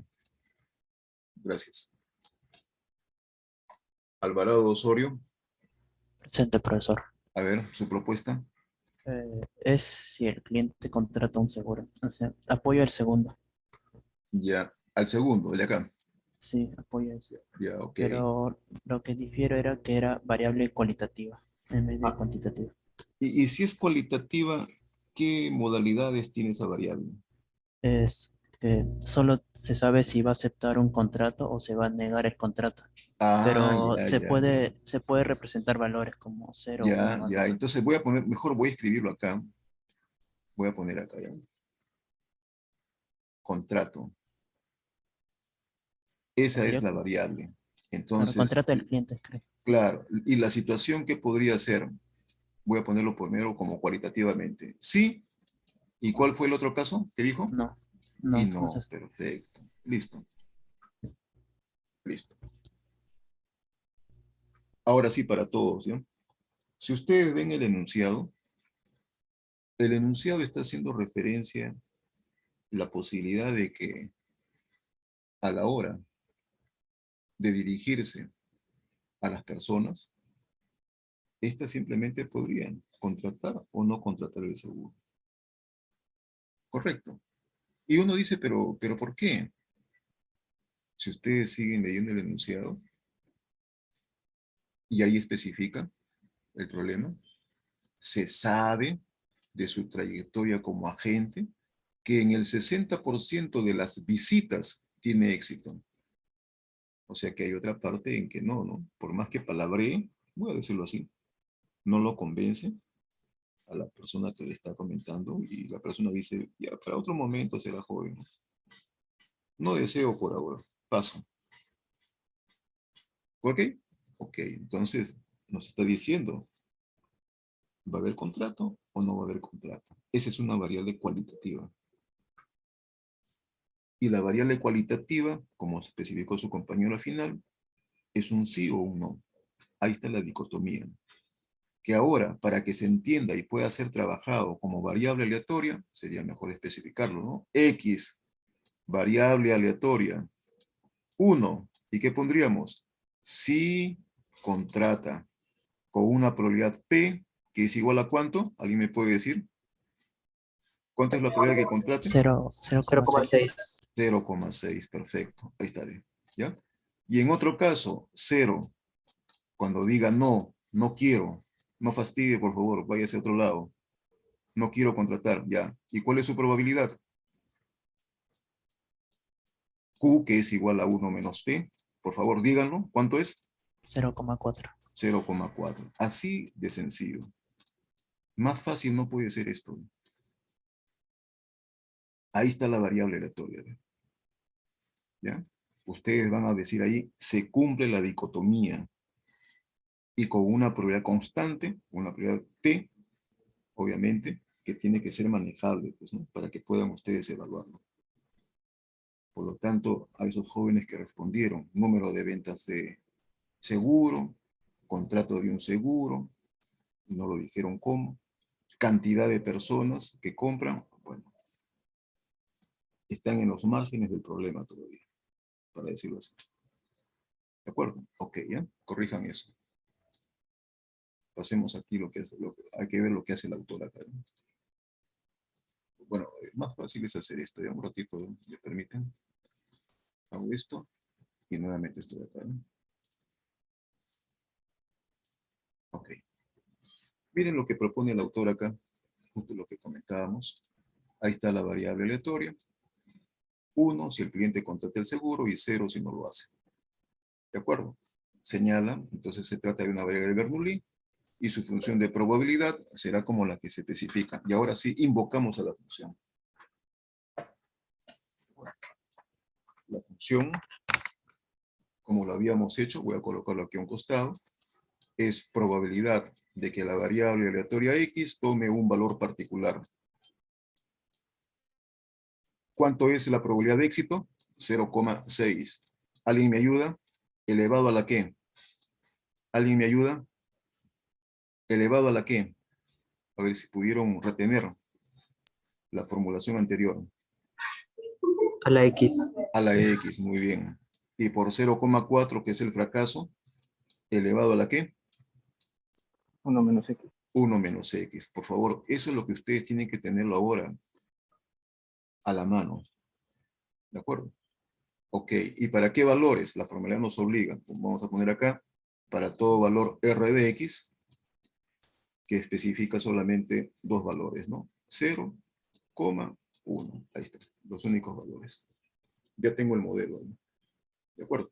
S1: Gracias. Alvarado Osorio,
S7: Presente, profesor.
S1: a ver, su propuesta.
S7: Es si el cliente contrata un seguro. O sea, apoyo el segundo.
S1: Ya, al segundo, el de acá.
S7: Sí, apoyo eso.
S1: Ya, ok.
S7: Pero lo que difiero era que era variable cualitativa en vez de
S1: Ah,
S7: cuantitativa.
S1: y si es cualitativa, ¿qué modalidades tiene esa variable?
S7: Es que solo se sabe si va a aceptar un contrato o se va a negar el contrato.
S1: Ah,
S7: Pero
S1: ya, ya, ya.
S7: se puede representar valores como cero o
S1: Ya,
S7: 1, algo
S1: ya.
S7: así.
S1: Entonces voy a poner, mejor voy a escribirlo acá. Voy a poner acá, ya. Contrato. Esa es
S7: Sería,
S1: la variable.
S7: claro,
S1: Entonces,
S7: contrato del cliente, creo.
S1: claro. Y la situación que podría ser, voy a ponerlo primero como cualitativamente. Sí. ¿Y cuál fue el otro caso que dijo?
S7: No,
S1: Y
S7: no, no es
S1: no.
S7: así.
S1: Perfecto. Listo. Listo. Ahora sí para todos, ¿ya? Si ustedes ven el enunciado está haciendo referencia a la posibilidad de que a la hora de dirigirse a las personas, estas simplemente podrían contratar o no contratar el seguro. Correcto. Y uno dice, pero ¿por qué? Si ustedes siguen leyendo el enunciado y ahí especifica el problema, se sabe de su trayectoria como agente que en el 60% de las visitas tiene éxito. O sea que hay otra parte en que no, ¿no? Por más que palabree, voy a decirlo así, no lo convence a la persona que le está comentando y la persona dice, ya, para otro momento será joven. No deseo por ahora, paso. ¿Ok? Ok, entonces nos está diciendo, ¿va a haber contrato o no va a haber contrato? Esa es una variable cualitativa. Y la variable cualitativa, como especificó su compañero al final, ¿Es un sí o un no? Ahí está la dicotomía. Que ahora, para que se entienda y pueda ser trabajado como variable aleatoria, sería mejor especificarlo, ¿no? X, variable aleatoria, 1. ¿Y qué pondríamos? Si contrata con una probabilidad P, que es igual a ¿cuánto? ¿Alguien me puede decir? ¿Cuánto es la probabilidad que contrate?
S7: 0,6.
S4: 0,6.
S1: 0,6, perfecto. Ahí está bien. ¿Ya? Y en otro caso, 0. Cuando diga no, no quiero, no fastidie, por favor, váyase a otro lado. No quiero contratar, ya. ¿Y cuál es su probabilidad? Q, que es igual a 1 menos P. Por favor, díganlo. ¿Cuánto es?
S7: 0,4.
S1: 0,4. Así de sencillo. Más fácil no puede ser esto. Ahí está la variable aleatoria. ¿Ya? Ustedes van a decir ahí, se cumple la dicotomía. Y con una probabilidad constante, una probabilidad P, obviamente, que tiene que ser manejable, pues, ¿no? Para que puedan ustedes evaluarlo. Por lo tanto, a esos jóvenes que respondieron, número de ventas de seguro, contrato de un seguro, no lo dijeron cómo, cantidad de personas que compran, bueno, están en los márgenes del problema todavía, para decirlo así. ¿De acuerdo? Ok, ya, corrijan eso. Pasemos aquí hay que ver lo que hace el autor acá, ¿no? Bueno, más fácil es hacer esto, ya un ratito, ¿me permiten? Hago esto y nuevamente estoy acá, ¿no? Ok. Miren lo que propone el autor acá, justo lo que comentábamos. Ahí está la variable aleatoria. 1 si el cliente contrata el seguro y 0 si no lo hace. ¿De acuerdo? Señala, entonces se trata de una variable de Bernoulli y su función de probabilidad será como la que se especifica. Y ahora sí, invocamos a la función. La función, como lo habíamos hecho, voy a colocarlo aquí a un costado, es probabilidad de que la variable aleatoria X tome un valor particular. ¿Cuánto es la probabilidad de éxito? 0,6. ¿Alguien me ayuda? ¿Elevado a la qué? ¿Alguien me ayuda? ¿Elevado a la qué? A ver si pudieron retener la formulación anterior.
S4: A la X.
S1: A la X, muy bien. Y por 0,4, que es el fracaso, elevado a la qué?
S5: 1 menos X.
S1: 1 menos X. Por favor, eso es lo que ustedes tienen que tenerlo ahora a la mano. ¿De acuerdo? Ok, ¿y para qué valores? La fórmula nos obliga. Pues vamos a poner acá, para todo valor R de X, que especifica solamente dos valores, ¿no? 0,1. Ahí está, los únicos valores. Ya tengo el modelo ahí. ¿De acuerdo?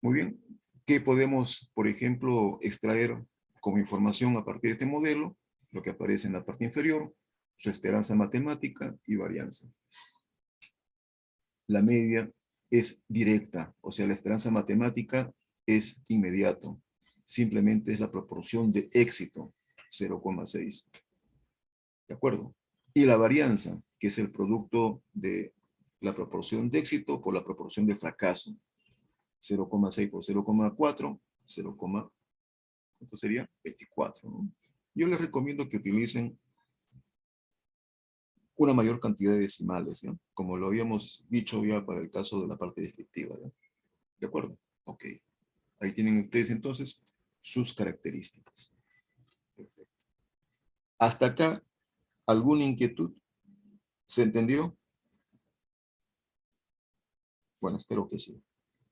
S1: Muy bien. ¿Qué podemos, por ejemplo, extraer como información a partir de este modelo? Lo que aparece en la parte inferior, su esperanza matemática y varianza. La media es directa, o sea, la esperanza matemática es inmediato. Simplemente es la proporción de éxito, 0,6. ¿De acuerdo? Y la varianza, que es el producto de la proporción de éxito por la proporción de fracaso. 0,6 por 0,4, 0, ¿cuánto sería? 24, ¿no? Yo les recomiendo que utilicen una mayor cantidad de decimales, ¿ya? Como lo habíamos dicho ya para el caso de la parte descriptiva, ¿ya? ¿De acuerdo? Ok. Ahí tienen ustedes entonces sus características. Perfecto. Hasta acá, ¿alguna inquietud? ¿Se entendió? Bueno, espero que sí.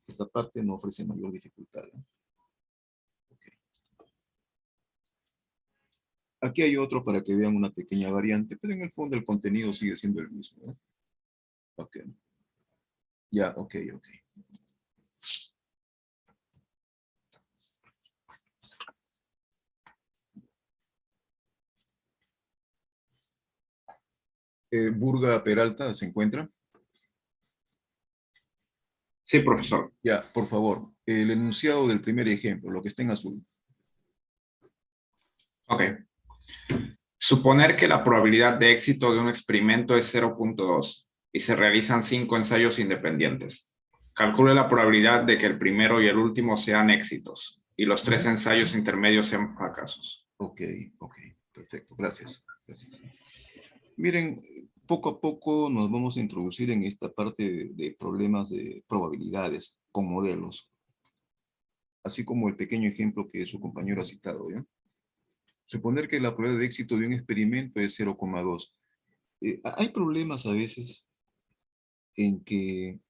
S1: Esta parte no ofrece mayor dificultad, ¿ya? Okay. Aquí hay otro para que vean una pequeña variante, pero en el fondo el contenido sigue siendo el mismo, ¿eh? Ok. Ya, ok. Burga Peralta, ¿se encuentra?
S8: Sí, profesor.
S1: Ya, por favor. El enunciado del primer ejemplo, lo que está en azul.
S8: Ok. Suponer que la probabilidad de éxito de un experimento es 0,2 y se realizan 5 ensayos independientes. calcule la probabilidad de que el primero y el último sean éxitos y los 3 ensayos intermedios sean fracasos.
S1: Ok, perfecto, gracias. Miren, poco a poco nos vamos a introducir en esta parte de problemas de probabilidades con modelos, así como el pequeño ejemplo que su compañero ha citado, ¿ya? Suponer que la probabilidad de éxito de un experimento es 0,2. Hay problemas a veces en que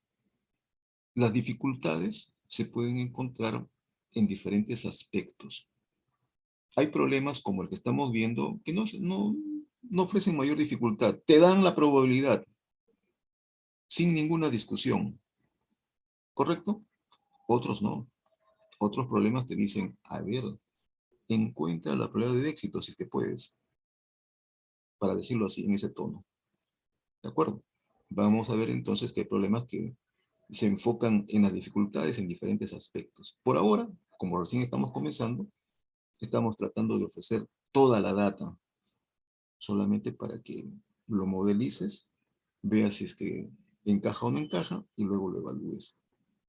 S1: las dificultades se pueden encontrar en diferentes aspectos. Hay problemas como el que estamos viendo que no ofrecen mayor dificultad. Te dan la probabilidad sin ninguna discusión. ¿Correcto? Otros no. Otros problemas te dicen, a ver, encuentra la probabilidad de éxito si es que puedes. Para decirlo así, en ese tono. ¿De acuerdo? Vamos a ver entonces que hay problemas que se enfocan en las dificultades en diferentes aspectos. Por ahora, como recién estamos comenzando, estamos tratando de ofrecer toda la data, solamente para que lo modelices, veas si es que encaja o no encaja, y luego lo evalúes.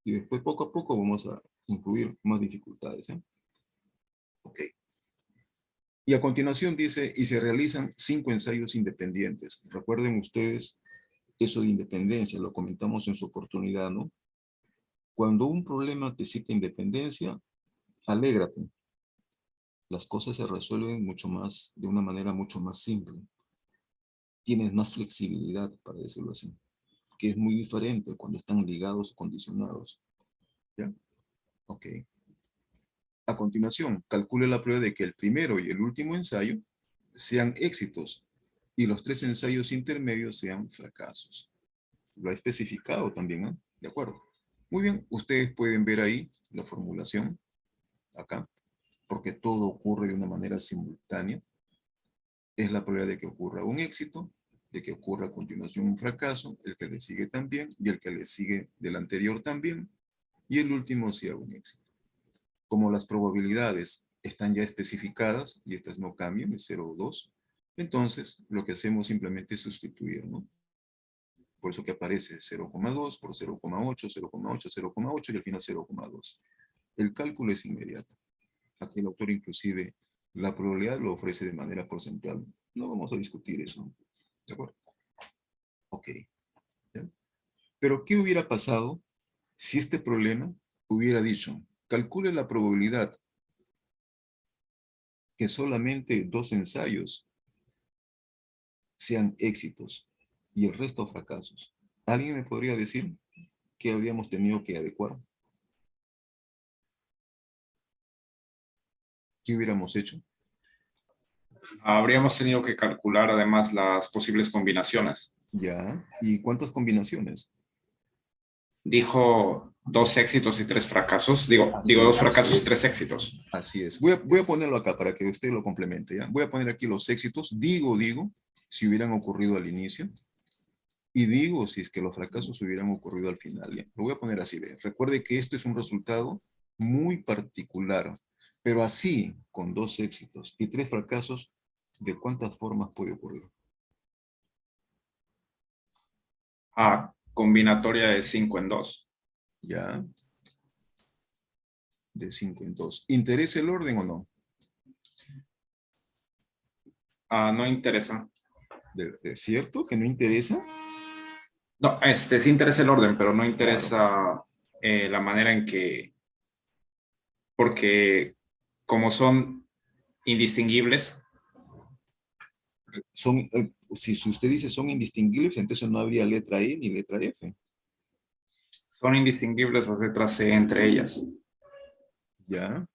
S1: Y después, poco a poco, vamos a incluir más dificultades, ¿eh? Ok. Y a continuación dice, y se realizan 5 ensayos independientes. Recuerden ustedes eso de independencia, lo comentamos en su oportunidad, ¿no? Cuando un problema te cita independencia, alégrate. Las cosas se resuelven de una manera mucho más simple. Tienes más flexibilidad, para decirlo así, que es muy diferente cuando están ligados o condicionados. ¿Ya? Ok. A continuación, calcule la prueba de que el primero y el último ensayo sean éxitos y los 3 ensayos intermedios sean fracasos. Lo ha especificado también, ¿eh? De acuerdo. Muy bien, ustedes pueden ver ahí la formulación, acá, porque todo ocurre de una manera simultánea. Es la probabilidad de que ocurra un éxito, de que ocurra a continuación un fracaso, el que le sigue también, y el que le sigue del anterior también, y el último sea un éxito. Como las probabilidades están ya especificadas, y estas no cambian, es 0 o 2, entonces lo que hacemos simplemente es sustituir, ¿no? Por eso que aparece 0,2 por 0,8, 0,8, 0,8 y al final 0,2. El cálculo es inmediato. Aquí el autor inclusive la probabilidad lo ofrece de manera porcentual. No vamos a discutir eso. ¿De acuerdo? Ok. ¿Ya? Pero ¿qué hubiera pasado si este problema hubiera dicho, calcule la probabilidad que solamente 2 ensayos sean éxitos y el resto fracasos? ¿Alguien me podría decir qué habríamos tenido que adecuar? ¿Qué hubiéramos hecho?
S8: Habríamos tenido que calcular además las posibles combinaciones.
S1: Ya. ¿Y cuántas combinaciones?
S8: Dijo 2 éxitos y 3 fracasos. Digo
S1: Así
S8: 2
S1: es.
S8: fracasos y 3 éxitos.
S1: Así es. Voy a ponerlo acá para que usted lo complemente, ¿ya? Voy a poner aquí los éxitos. Digo, si hubieran ocurrido al inicio. Y digo, si es que los fracasos hubieran ocurrido al final, ¿ya? Lo voy a poner así, ¿ve? Recuerde que esto es un resultado muy particular. Pero así, con 2 éxitos y 3 fracasos, ¿de cuántas formas puede ocurrir?
S8: Combinatoria de 5 en 2.
S1: ¿Ya? De 5 en 2. ¿Interesa el orden o no?
S8: No interesa.
S1: ¿De cierto que no interesa?
S8: No, sí interesa el orden, pero no
S1: Claro.
S8: interesa la manera en que, porque como son indistinguibles,
S1: Si usted dice son indistinguibles, entonces no habría letra E ni letra F.
S8: son indistinguibles las letras C entre ellas.
S1: ¿Ya?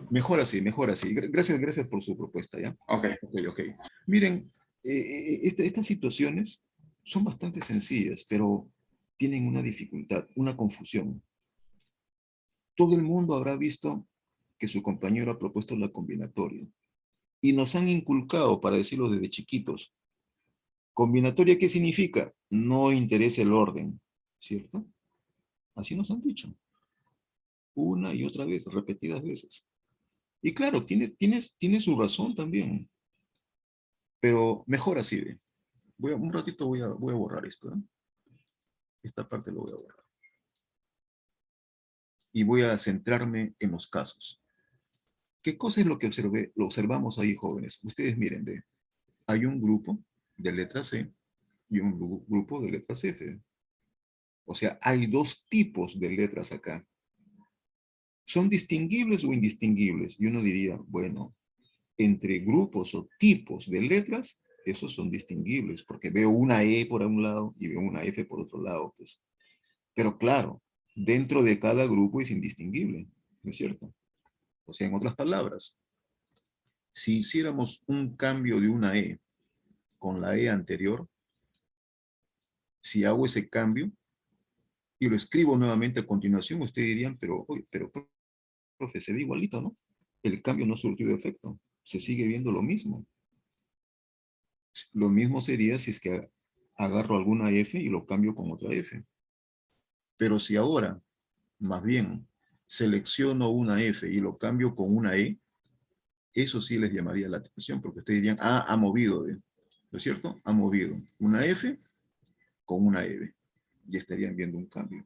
S1: Mejor así, mejor así. Gracias por su propuesta, ¿ya?
S8: Ok.
S1: Ok. Miren, estas situaciones son bastante sencillas, pero tienen una dificultad, una confusión. Todo el mundo habrá visto que su compañero ha propuesto la combinatoria. Y nos han inculcado, para decirlo desde chiquitos, ¿combinatoria qué significa? No interesa el orden, ¿cierto? Así nos han dicho. Una y otra vez, repetidas veces. Y claro, tiene su razón también. Pero mejor así, ve. Un ratito voy a borrar esto, ¿eh? Esta parte lo voy a borrar. y voy a centrarme en los casos. ¿Qué cosa es lo que lo observamos ahí, jóvenes? Ustedes miren, ve, hay un grupo de letras C y un grupo de letras F. O sea, hay dos tipos de letras acá. ¿Son distinguibles o indistinguibles? Y uno diría, bueno, entre grupos o tipos de letras, esos son distinguibles, porque veo una E por un lado y veo una F por otro lado. Pues. Pero claro, dentro de cada grupo es indistinguible, ¿no es cierto? O sea, en otras palabras, si hiciéramos un cambio de una E con la E anterior, si hago ese cambio y lo escribo nuevamente a continuación, ustedes dirían, pero, oye, pero profe, se ve igualito, ¿no? El cambio no surtió de efecto. Se sigue viendo lo mismo. Lo mismo sería si es que agarro alguna F y lo cambio con otra F. Pero si ahora, más bien, selecciono una F y lo cambio con una E, eso sí les llamaría la atención, porque ustedes dirían, ah, ha movido, ¿no es cierto? Ha movido una F con una E, y estarían viendo un cambio.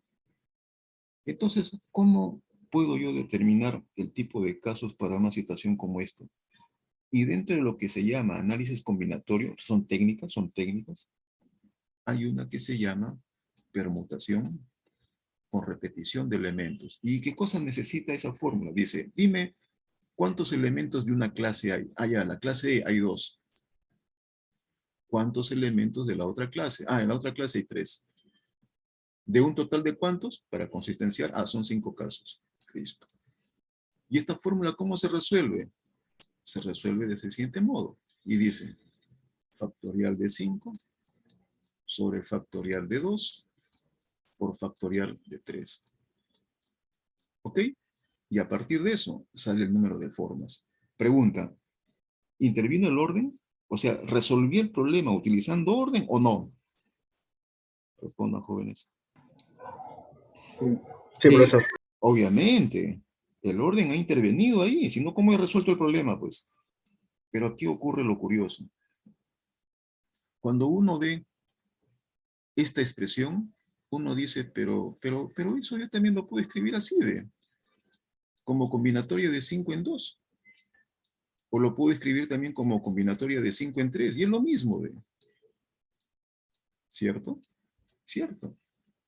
S1: Entonces, ¿cómo puedo yo determinar el tipo de casos para una situación como esta? Y dentro de lo que se llama análisis combinatorio, son técnicas, hay una que se llama permutación con repetición de elementos. ¿Y qué cosa necesita esa fórmula? Dice, dime cuántos elementos de una clase hay. Ah, ya, la clase E hay 2. ¿Cuántos elementos de la otra clase? Ah, en la otra clase hay 3. ¿De un total de cuántos? Para consistenciar, son 5 casos. Listo. ¿Y esta fórmula cómo se resuelve? Se resuelve de ese siguiente modo. Y dice, factorial de 5 sobre factorial de 2 por factorial de 3. ¿Ok? Y a partir de eso sale el número de formas. Pregunta, ¿intervino el orden? O sea, ¿resolví el problema utilizando orden o no? Respondan, jóvenes.
S5: Sí, profesor.
S1: Obviamente, el orden ha intervenido ahí, si no, ¿cómo he resuelto el problema? Pues, pero aquí ocurre lo curioso. Cuando uno ve esta expresión, uno dice, pero eso yo también lo puedo escribir así, ¿ve? Como combinatoria de 5 en 2. O lo puedo escribir también como combinatoria de 5 en 3, y es lo mismo, ¿ve? ¿Cierto? Cierto.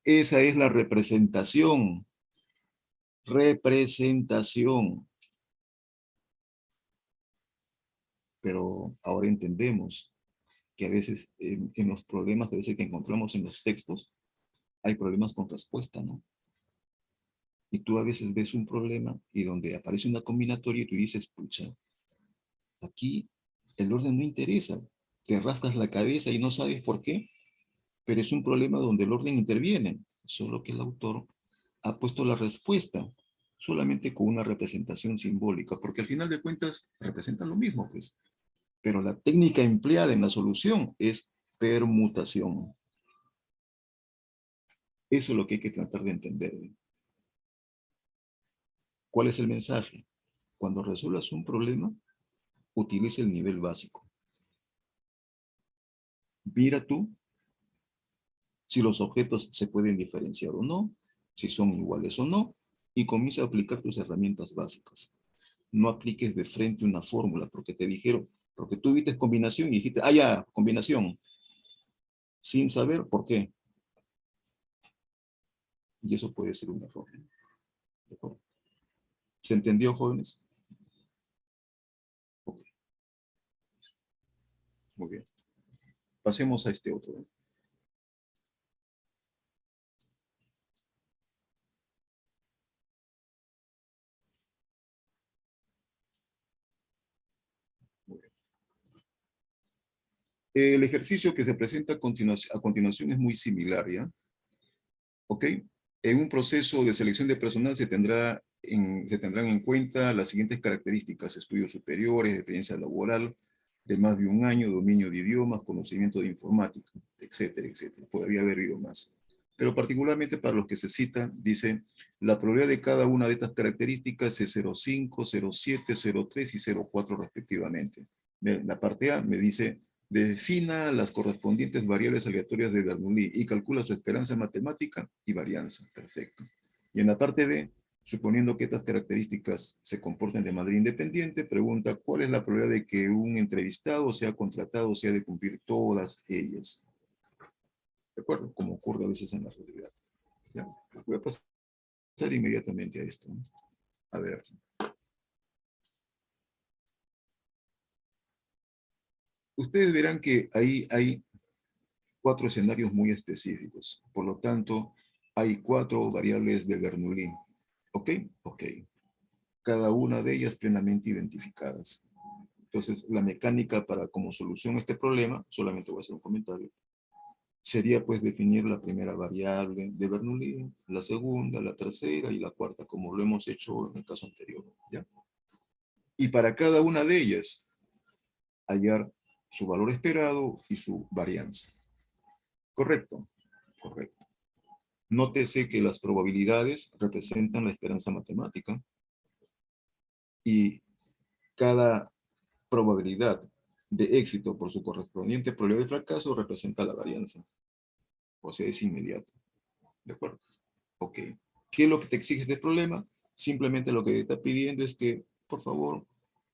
S1: Esa es la representación. Representación. Pero ahora entendemos que a veces en los problemas, a veces que encontramos en los textos, hay problemas con respuesta, ¿no? Y tú a veces ves un problema y donde aparece una combinatoria y tú dices, pucha, aquí el orden no interesa. Te rascas la cabeza y no sabes por qué, pero es un problema donde el orden interviene. Solo que el autor ha puesto la respuesta solamente con una representación simbólica, porque al final de cuentas representan lo mismo, pues. Pero la técnica empleada en la solución es permutación. Eso es lo que hay que tratar de entender. ¿Cuál es el mensaje? Cuando resuelvas un problema, utiliza el nivel básico. Mira tú si los objetos se pueden diferenciar o no, si son iguales o no, y comienza a aplicar tus herramientas básicas. No apliques de frente una fórmula, porque te dijeron, porque tú viste combinación y dijiste, ah, ya, combinación, sin saber por qué. Y eso puede ser un error. ¿De acuerdo? ¿Se entendió, jóvenes? Ok. Muy bien. Pasemos a este otro. Muy bien. El ejercicio que se presenta a continuación es muy similar, ¿ya? ¿Ok? En un proceso de selección de personal se tendrán en cuenta las siguientes características: estudios superiores, experiencia laboral de más de un año, dominio de idiomas, conocimiento de informática, etcétera, etcétera. Podría haber habido más. Pero particularmente para los que se citan, dice, la probabilidad de cada una de estas características es 0,5, 0,7, 0,3 y 0,4 respectivamente. La parte A me dice, defina las correspondientes variables aleatorias de Bernoulli y calcula su esperanza matemática y varianza. Perfecto. Y en la parte B, Suponiendo que estas características se comporten de manera independiente, pregunta cuál es la probabilidad de que un entrevistado sea contratado, sea de cumplir todas ellas. ¿De acuerdo? Como ocurre a veces en la realidad. ¿Ya? Voy a pasar inmediatamente a esto, ¿no? A ver. Ustedes verán que ahí hay 4 escenarios muy específicos. Por lo tanto, hay 4 variables de Bernoulli. ¿Ok? Ok. Cada una de ellas plenamente identificadas. Entonces, la mecánica para como solución a este problema, solamente voy a hacer un comentario, sería pues definir la primera variable de Bernoulli, la segunda, la tercera y la cuarta, como lo hemos hecho en el caso anterior, ¿ya? Y para cada una de ellas, hallar su valor esperado y su varianza. ¿Correcto? Correcto. Nótese que las probabilidades representan la esperanza matemática y cada probabilidad de éxito por su correspondiente probabilidad de fracaso representa la varianza. O sea, es inmediato. ¿De acuerdo? Ok. ¿Qué es lo que te exige este problema? Simplemente lo que te está pidiendo es que, por favor,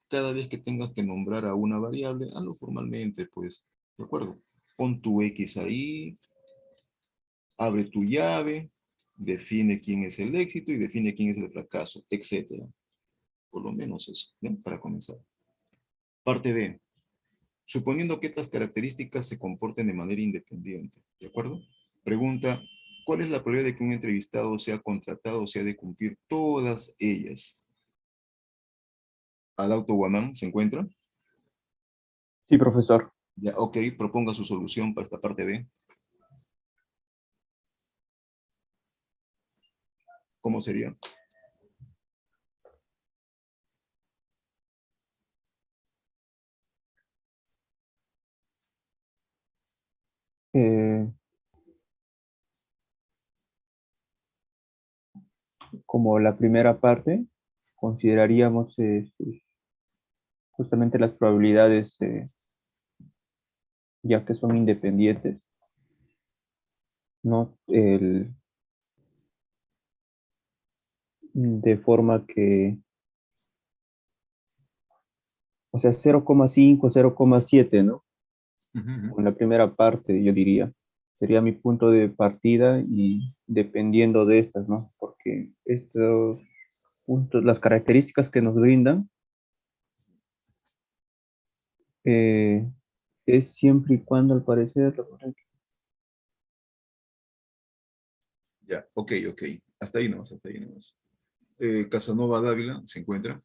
S1: cada vez que tengas que nombrar a una variable, hazlo formalmente, pues. ¿De acuerdo? Pon tu X ahí, abre tu llave, define quién es el éxito y define quién es el fracaso, etcétera. Por lo menos eso, ¿bien? Para comenzar. Parte B. Suponiendo que estas características se comporten de manera independiente, ¿de acuerdo? Pregunta, ¿cuál es la probabilidad de que un entrevistado sea contratado o sea de cumplir todas ellas? ¿Adauto Guamán se encuentra?
S5: Sí, profesor.
S1: Ya, ok, proponga su solución para esta parte B. ¿Cómo sería?
S5: Eh, Como la primera parte, consideraríamos justamente las probabilidades, ya que son independientes, ¿no? De forma que, o sea, 0,5, 0,7, ¿no?
S1: Ujú.
S5: En la primera parte, yo diría. Sería mi punto de partida y dependiendo de estas, ¿no? Porque estos puntos, las características que nos brindan, eh, es siempre y cuando al parecer,
S1: Ya, ok, ok. Hasta ahí nomás, hasta ahí nomás. Casanova Dávila se encuentra.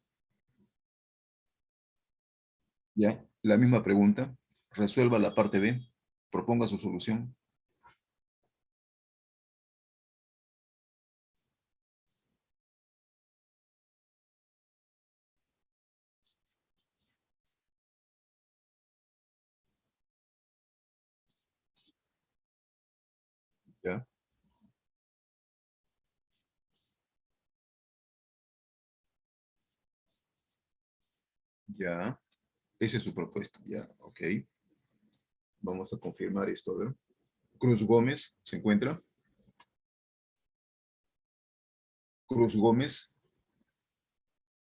S1: Ya, la misma pregunta. Resuelva la parte B. Proponga su solución. Ya, ya. Esa es su propuesta. Ya, ok. Vamos a confirmar esto, a ver. Cruz Gómez se encuentra. Cruz Gómez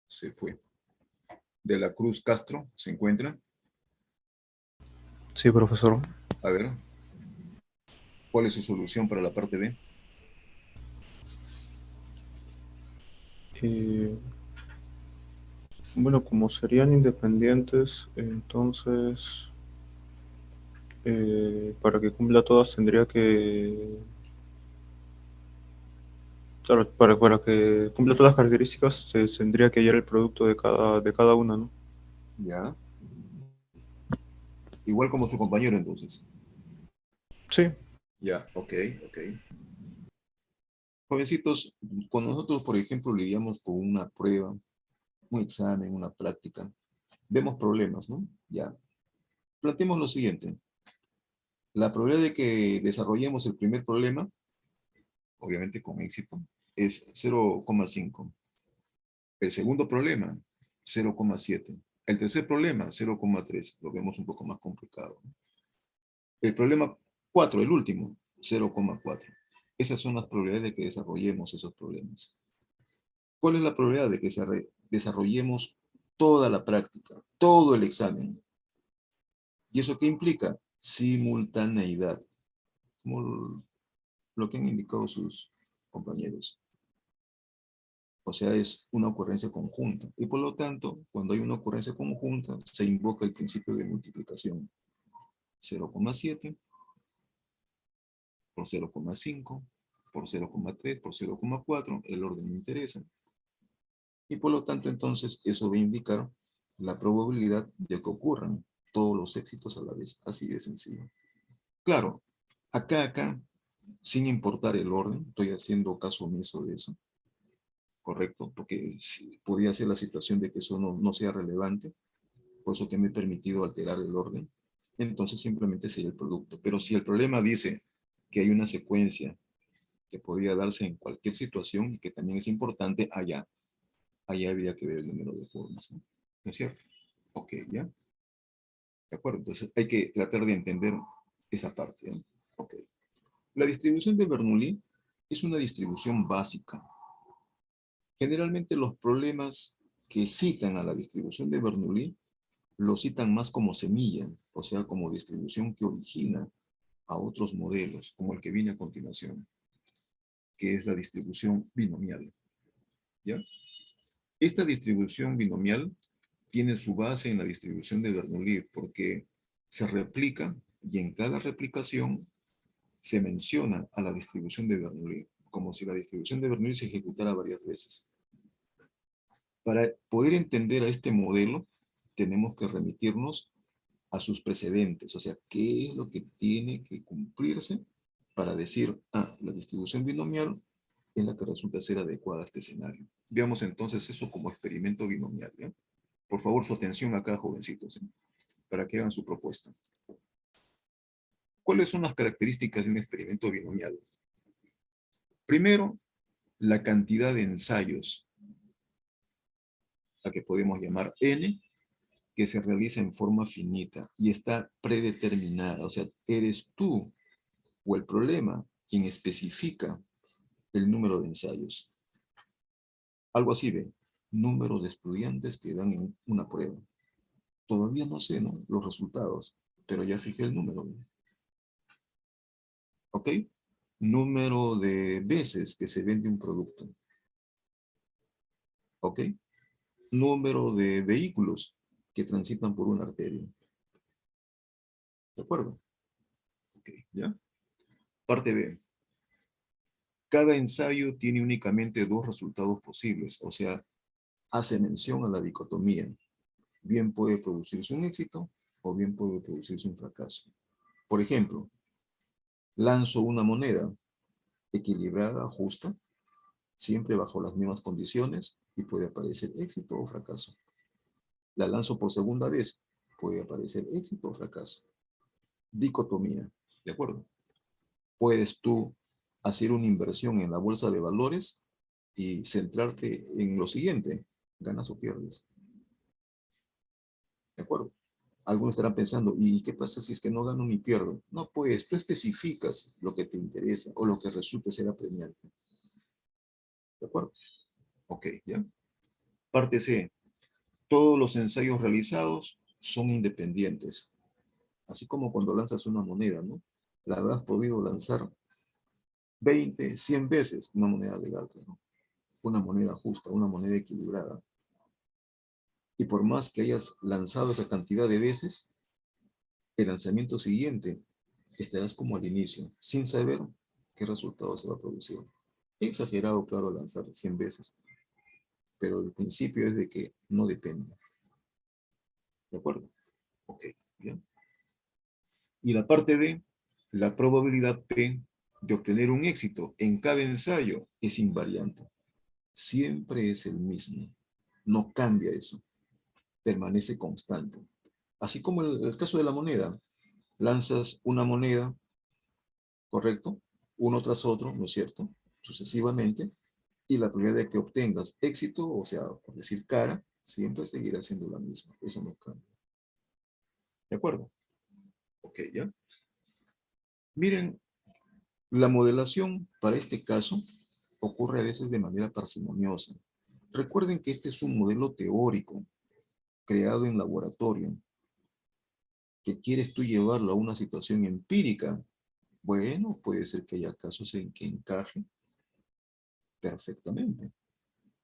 S1: se fue. De la Cruz Castro se encuentra.
S9: Sí, profesor.
S1: A ver, ¿cuál es su solución para la parte B?
S9: Y bueno, como serían independientes, entonces para que cumpla todas tendría que, claro, para que cumpla todas las características se tendría que hallar el producto de cada una, ¿no?
S1: Ya. Igual como su compañero entonces.
S9: Sí,
S1: Ya, ok, ok. Jovencitos, con nosotros, por ejemplo, lidiamos con una prueba, un examen, una práctica. Vemos problemas, ¿no? Ya. Planteemos lo siguiente. La probabilidad de que desarrollemos el primer problema, obviamente con éxito, es 0,5. El segundo problema, 0,7. El tercer problema, 0,3. Lo vemos un poco más complicado, ¿no? El problema 4, el último, 0,4. Esas son las probabilidades de que desarrollemos esos problemas. ¿Cuál es la probabilidad de que desarrollemos toda la práctica, todo el examen? ¿Y eso qué implica? Simultaneidad, como lo que han indicado sus compañeros. O sea, es una ocurrencia conjunta. Y por lo tanto, cuando hay una ocurrencia conjunta, se invoca el principio de multiplicación. 0,7 por 0,5 por 0,3 por 0,4, el orden me interesa. Y por lo tanto, entonces, eso va a indicar la probabilidad de que ocurran todos los éxitos a la vez. Así de sencillo. Claro, acá, sin importar el orden, estoy haciendo caso omiso de eso. Correcto, porque podría ser la situación de que eso no sea relevante, por eso que me he permitido alterar el orden, entonces simplemente sería el producto. Pero si el problema dice que hay una secuencia que podría darse en cualquier situación y que también es importante, allá habría que ver el número de formas, ¿no? ¿No es cierto? Ok, ¿ya? De acuerdo, entonces hay que tratar de entender esa parte, ¿no? Ok. La distribución de Bernoulli es una distribución básica. Generalmente los problemas que citan a la distribución de Bernoulli lo citan más como semilla, o sea, como distribución que origina a otros modelos, como el que viene a continuación, que es la distribución binomial. ¿Ya? Esta distribución binomial tiene su base en la distribución de Bernoulli porque se replica y en cada replicación se menciona a la distribución de Bernoulli, como si la distribución de Bernoulli se ejecutara varias veces. Para poder entender a este modelo, tenemos que remitirnos a sus precedentes, o sea, qué es lo que tiene que cumplirse para decir, la distribución binomial es la que resulta ser adecuada a este escenario. Veamos entonces eso como experimento binomial, ¿ya? Por favor, su atención acá, jovencitos, ¿eh? Para que hagan su propuesta. ¿Cuáles son las características de un experimento binomial? Primero, la cantidad de ensayos, a que podemos llamar N, que se realiza en forma finita y está predeterminada. O sea, eres tú o el problema quien especifica el número de ensayos. Algo así de número de estudiantes que dan en una prueba. Todavía no sé, ¿no?, los resultados, pero ya fijé el número, ¿no? ¿Ok? Número de veces que se vende un producto. ¿Ok? Número de vehículos que transitan por una arteria. ¿De acuerdo? Ok, ¿ya? Parte B. Cada ensayo tiene únicamente dos resultados posibles, o sea, hace mención a la dicotomía. Bien puede producirse un éxito o bien puede producirse un fracaso. Por ejemplo, lanzo una moneda equilibrada, justa, siempre bajo las mismas condiciones y puede aparecer éxito o fracaso. La lanzo por segunda vez, puede aparecer éxito o fracaso. Dicotomía, ¿de acuerdo? Puedes tú hacer una inversión en la bolsa de valores y centrarte en lo siguiente, ganas o pierdes. ¿De acuerdo? Algunos estarán pensando, ¿y qué pasa si es que no gano ni pierdo? No, pues tú especificas lo que te interesa o lo que resulte ser apremiante. ¿De acuerdo? Ok, ¿ya? Parte C. Todos los ensayos realizados son independientes. Así como cuando lanzas una moneda, ¿no? La habrás podido lanzar 20, 100 veces, una moneda legal, ¿no? Una moneda justa, una moneda equilibrada. Y por más que hayas lanzado esa cantidad de veces, el lanzamiento siguiente estarás como al inicio, sin saber qué resultado se va a producir. He exagerado, claro, lanzar 100 veces, pero el principio es de que no depende. ¿De acuerdo? Ok, bien. Y la parte D, la probabilidad P de obtener un éxito en cada ensayo es invariante. Siempre es el mismo. No cambia eso. Permanece constante. Así como el caso de la moneda. Lanzas una moneda, ¿correcto? Uno tras otro, ¿no es cierto? Sucesivamente. Y la probabilidad de que obtengas éxito, o sea, por decir cara, siempre seguirá siendo la misma. Eso no cambia. ¿De acuerdo? Ok, ¿ya? Miren, la modelación para este caso ocurre a veces de manera parsimoniosa. Recuerden que este es un modelo teórico creado en laboratorio. ¿Que quieres tú llevarlo a una situación empírica? Bueno, puede ser que haya casos en que encaje perfectamente,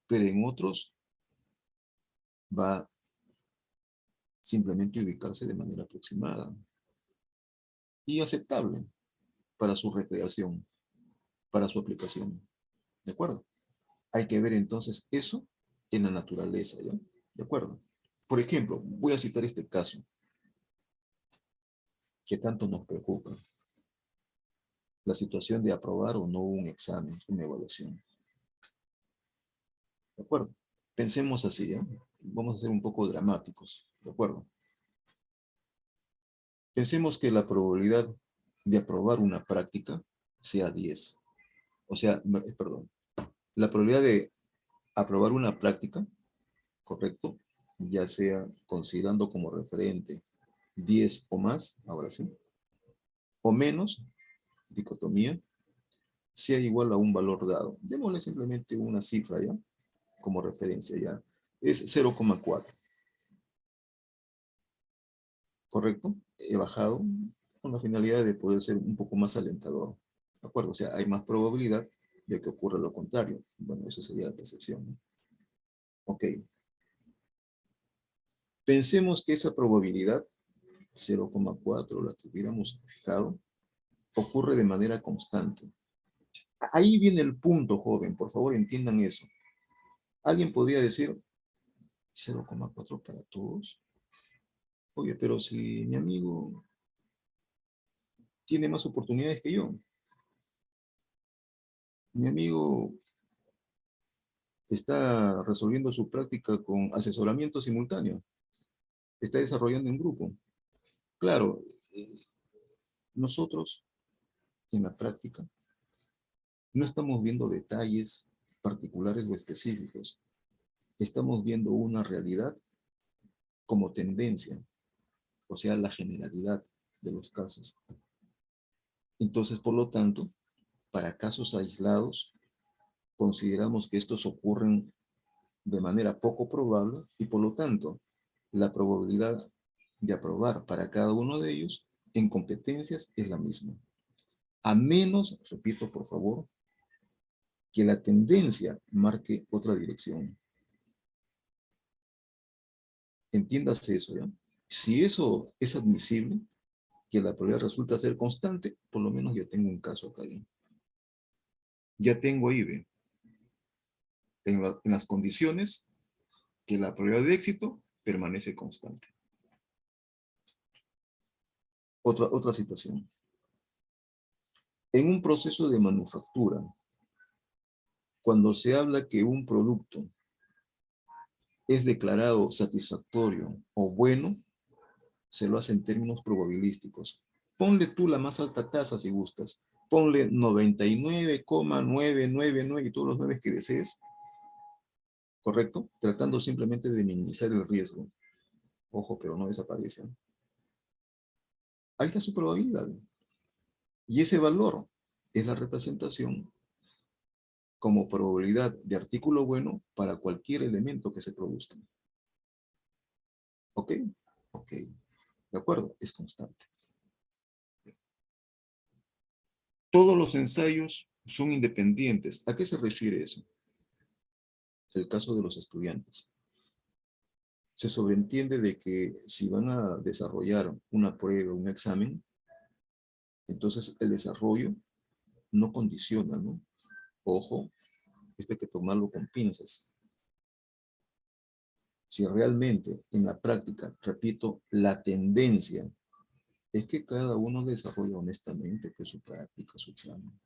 S1: pero en otros va simplemente a ubicarse de manera aproximada y aceptable para su recreación, para su aplicación. ¿De acuerdo? Hay que ver entonces eso en la naturaleza, ¿ya? ¿De acuerdo? Por ejemplo, voy a citar este caso que tanto nos preocupa. La situación de aprobar o no un examen, una evaluación. ¿De acuerdo? Pensemos así, ¿eh? Vamos a ser un poco dramáticos, ¿de acuerdo? Pensemos que la probabilidad de aprobar una práctica sea 10. O sea, perdón, la probabilidad de aprobar una práctica, correcto, ya sea considerando como referente 10 o más, ahora sí, o menos, dicotomía, sea igual a un valor dado. Démosle simplemente una cifra ya, como referencia ya. Es 0,4. ¿Correcto? He bajado con la finalidad de poder ser un poco más alentador. ¿De acuerdo? O sea, hay más probabilidad de que ocurra lo contrario. Bueno, esa sería la percepción, ¿no? Ok. Pensemos que esa probabilidad, 0,4, la que hubiéramos fijado, ocurre de manera constante. Ahí viene el punto, joven. Por favor, entiendan eso. Alguien podría decir 0,4 para todos. Oye, pero si mi amigo tiene más oportunidades que yo. Mi amigo está resolviendo su práctica con asesoramiento simultáneo. Está desarrollando en grupo. Claro, nosotros en la práctica no estamos viendo detalles particulares o específicos. Estamos viendo una realidad como tendencia, o sea, la generalidad de los casos. Entonces, por lo tanto, para casos aislados, consideramos que estos ocurren de manera poco probable y por lo tanto, la probabilidad de aprobar para cada uno de ellos en competencias es la misma. A menos, repito por favor, que la tendencia marque otra dirección. Entiéndase eso, ¿ya? Si eso es admisible, que la probabilidad resulta ser constante, por lo menos ya tengo un caso acá. Ya tengo ahí, ¿ve? En las condiciones que la probabilidad de éxito permanece constante. Otra situación. En un proceso de manufactura, cuando se habla que un producto es declarado satisfactorio o bueno, se lo hace en términos probabilísticos. Ponle tú la más alta tasa si gustas. Ponle 99,999 y todos los 9 que desees. ¿Correcto? Tratando simplemente de minimizar el riesgo. Ojo, pero no desaparece. Ahí está su probabilidad. Y ese valor es la representación como probabilidad de artículo bueno para cualquier elemento que se produzca. ¿Ok? Ok. ¿De acuerdo? Es constante. Todos los ensayos son independientes. ¿A qué se refiere eso? El caso de los estudiantes. Se sobreentiende de que si van a desarrollar una prueba, un examen, entonces el desarrollo no condiciona, ¿no? Ojo, esto hay que tomarlo con pinzas. Si realmente en la práctica, repito, la tendencia es que cada uno desarrolla honestamente pues, su práctica, su examen.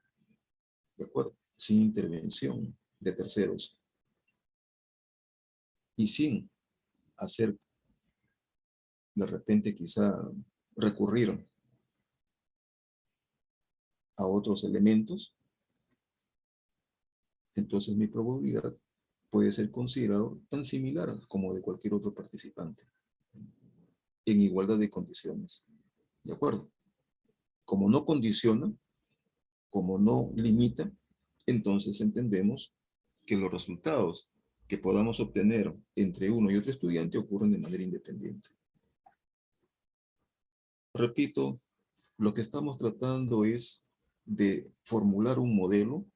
S1: ¿De acuerdo? Sin intervención de terceros. Y sin hacer de repente quizá recurrir a otros elementos, entonces mi probabilidad puede ser considerado tan similar como de cualquier otro participante, en igualdad de condiciones. ¿De acuerdo? Como no condiciona, como no limita, entonces entendemos que los resultados que podamos obtener entre uno y otro estudiante ocurren de manera independiente. Repito, lo que estamos tratando es de formular un modelo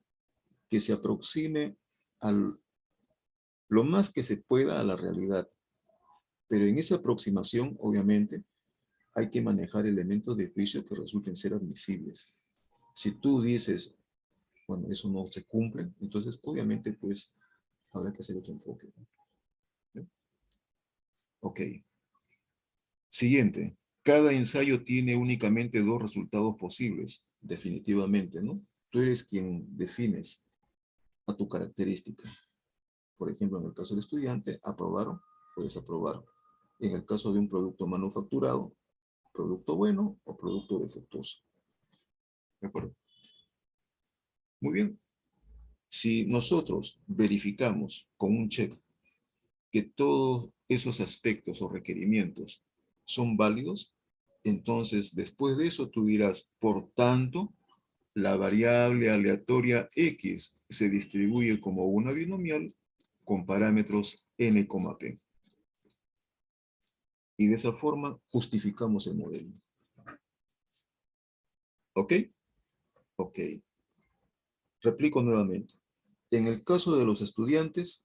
S1: que se aproxime lo más que se pueda a la realidad. Pero en esa aproximación, obviamente, hay que manejar elementos de juicio que resulten ser admisibles. Si tú dices, bueno, eso no se cumple, entonces obviamente pues habrá que hacer otro enfoque. ¿no? Ok. Siguiente. Cada ensayo tiene únicamente dos resultados posibles, definitivamente, ¿no? Tú eres quien defines a tu característica. Por ejemplo, en el caso del estudiante, aprobar o desaprobar. En el caso de un producto manufacturado, producto bueno o producto defectuoso. ¿De acuerdo? Muy bien. Si nosotros verificamos con un check que todos esos aspectos o requerimientos son válidos, entonces después de eso tú dirás, por tanto, la variable aleatoria X se distribuye como una binomial con parámetros n, p. Y de esa forma justificamos el modelo. ¿Ok? Ok. Replico nuevamente. En el caso de los estudiantes,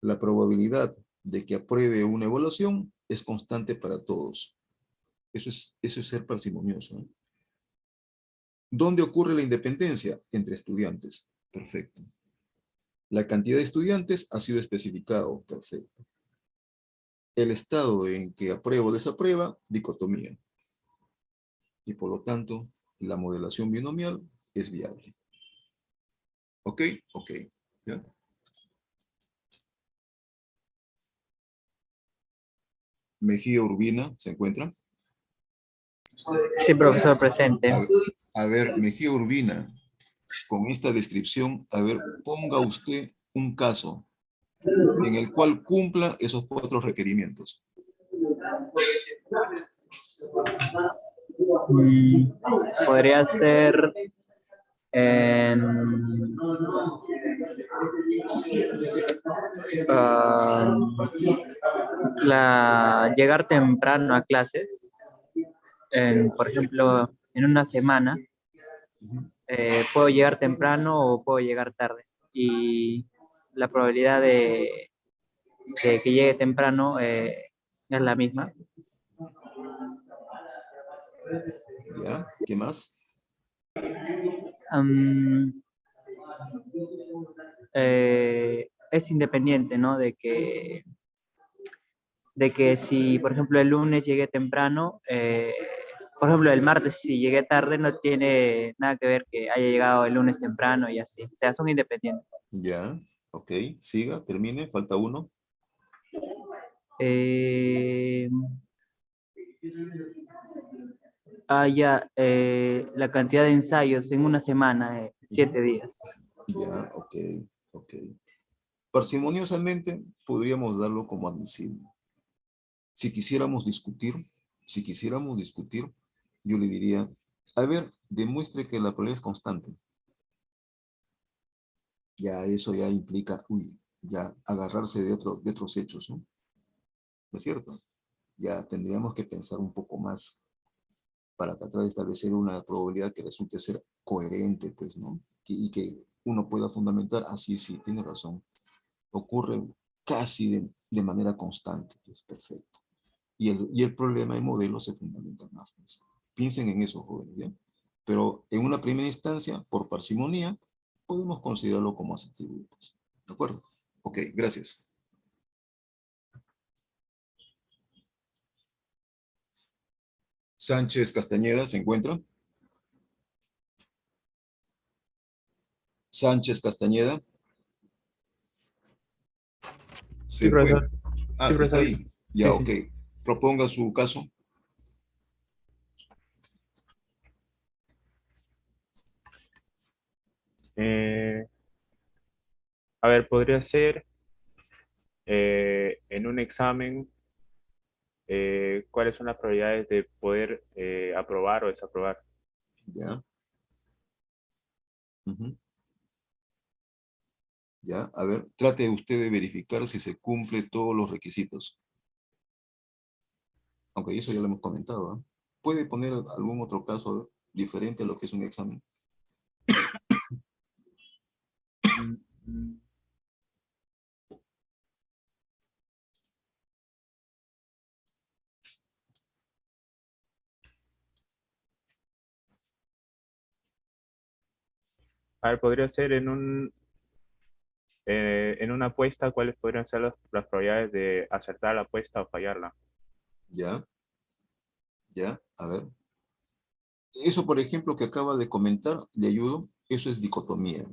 S1: la probabilidad de que apruebe una evaluación es constante para todos. Eso es ser parsimonioso. ¿eh? ¿Dónde ocurre la independencia? Entre estudiantes. Perfecto. La cantidad de estudiantes ha sido especificado. Perfecto. El estado en que aprueba o desaprueba, dicotomía. Y por lo tanto, la modelación binomial es viable. ¿Ok? Ok. ¿Ya? Mejía Urbina, ¿se encuentra?
S4: Sí, profesor, presente.
S1: A ver, Mejía Urbina, con esta descripción, a ver, ponga usted un caso en el cual cumpla esos 4 requerimientos.
S4: Podría ser en, llegar temprano a clases, por ejemplo, en una semana, puedo llegar temprano o puedo llegar tarde. Y la probabilidad de que llegue temprano es la misma.
S1: ¿Ya? ¿Qué más?
S4: Es independiente, ¿no? De que si, por ejemplo, el lunes llegué temprano, por ejemplo, el martes si llegué tarde no tiene nada que ver que haya llegado el lunes temprano y así. O sea, son independientes.
S1: Ya, ok. Siga, termine, falta uno.
S4: Ya, la cantidad de ensayos en una semana, 7 días.
S1: Ya, ok, ok. Parsimoniosamente podríamos darlo como admisible. Si quisiéramos discutir, yo le diría, a ver, demuestre que la probabilidad es constante. Ya eso ya implica, ya agarrarse de otros hechos, ¿no? ¿No es cierto? Ya tendríamos que pensar un poco más para tratar de establecer una probabilidad que resulte ser coherente, pues, ¿no? Y que uno pueda fundamentar, sí, tiene razón. Ocurre casi de manera constante, pues, perfecto. Y el problema del modelo se fundamenta más, pues. Piensen en eso, jóvenes, ¿ya? Pero en una primera instancia, por parsimonía, podemos considerarlo como asequible, pues. ¿De acuerdo? Ok, gracias. Sánchez Castañeda, ¿se encuentra? Sánchez Castañeda.
S9: Sí,
S1: Se fue.
S9: profesor. Sí,
S1: Está
S9: profesor.
S1: ahí. Ya,
S9: Sí,
S1: ok.
S9: sí.
S1: Proponga su caso.
S9: Eh, a ver, podría ser en un examen, ¿cuáles son las probabilidades de poder aprobar o desaprobar?
S1: Ya. Ujú. ¿Ya? A ver, trate usted de verificar si se cumple todos los requisitos. Aunque eso ya lo hemos comentado, ¿ah? ¿Puede poner algún otro caso diferente a lo que es un examen?
S10: A ver, podría ser en una apuesta, ¿cuáles podrían ser las probabilidades de acertar la apuesta o fallarla?
S1: ¿Ya? ¿Ya? A ver. Eso, por ejemplo, que acaba de comentar, le ayudo, eso es dicotomía.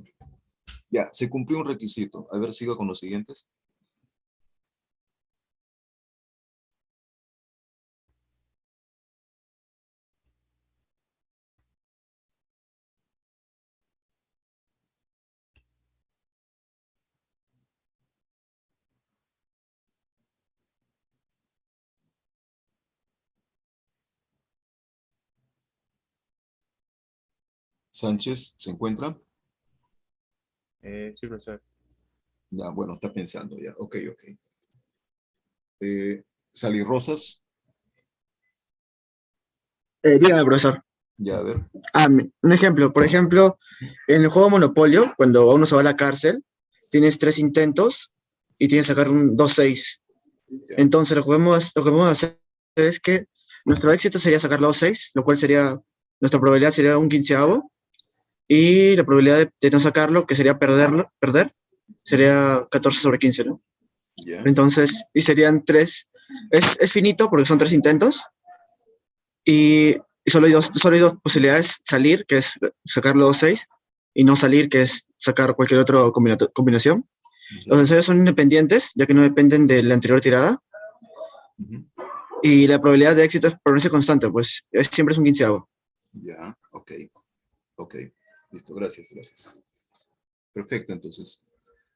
S1: Ya, se cumplió un requisito. A ver, siga con los siguientes. Sánchez, ¿se encuentra?
S10: Sí, profesor.
S1: Ya, bueno, está pensando ya. Ok, ok. Sally Rosas,
S11: Dígame, profesor.
S1: ya, a ver.
S11: Un ejemplo, por ejemplo, en el juego Monopolio, cuando uno se va a la cárcel, tienes 3 intentos y tienes que sacar un 2-6.
S1: Ya.
S11: Entonces, lo que podemos hacer es que nuestro éxito sería sacar la 2-6, lo cual sería, nuestra probabilidad sería un quinceavo, y la probabilidad de no sacarlo, que sería perder, sería 14/15, ¿no?
S1: Ya.
S11: Entonces, y serían 3, es finito porque son 3 intentos, y solo hay dos posibilidades: salir, que es sacar los 6, y no salir, que es sacar cualquier otra combinación. Los ensayos son independientes, ya que no dependen de la anterior tirada,
S1: Ujú.
S11: y la probabilidad de éxito permanece constante, pues siempre es un quinceavo.
S1: Ya, ok. Ok, listo, gracias, gracias. Perfecto, entonces.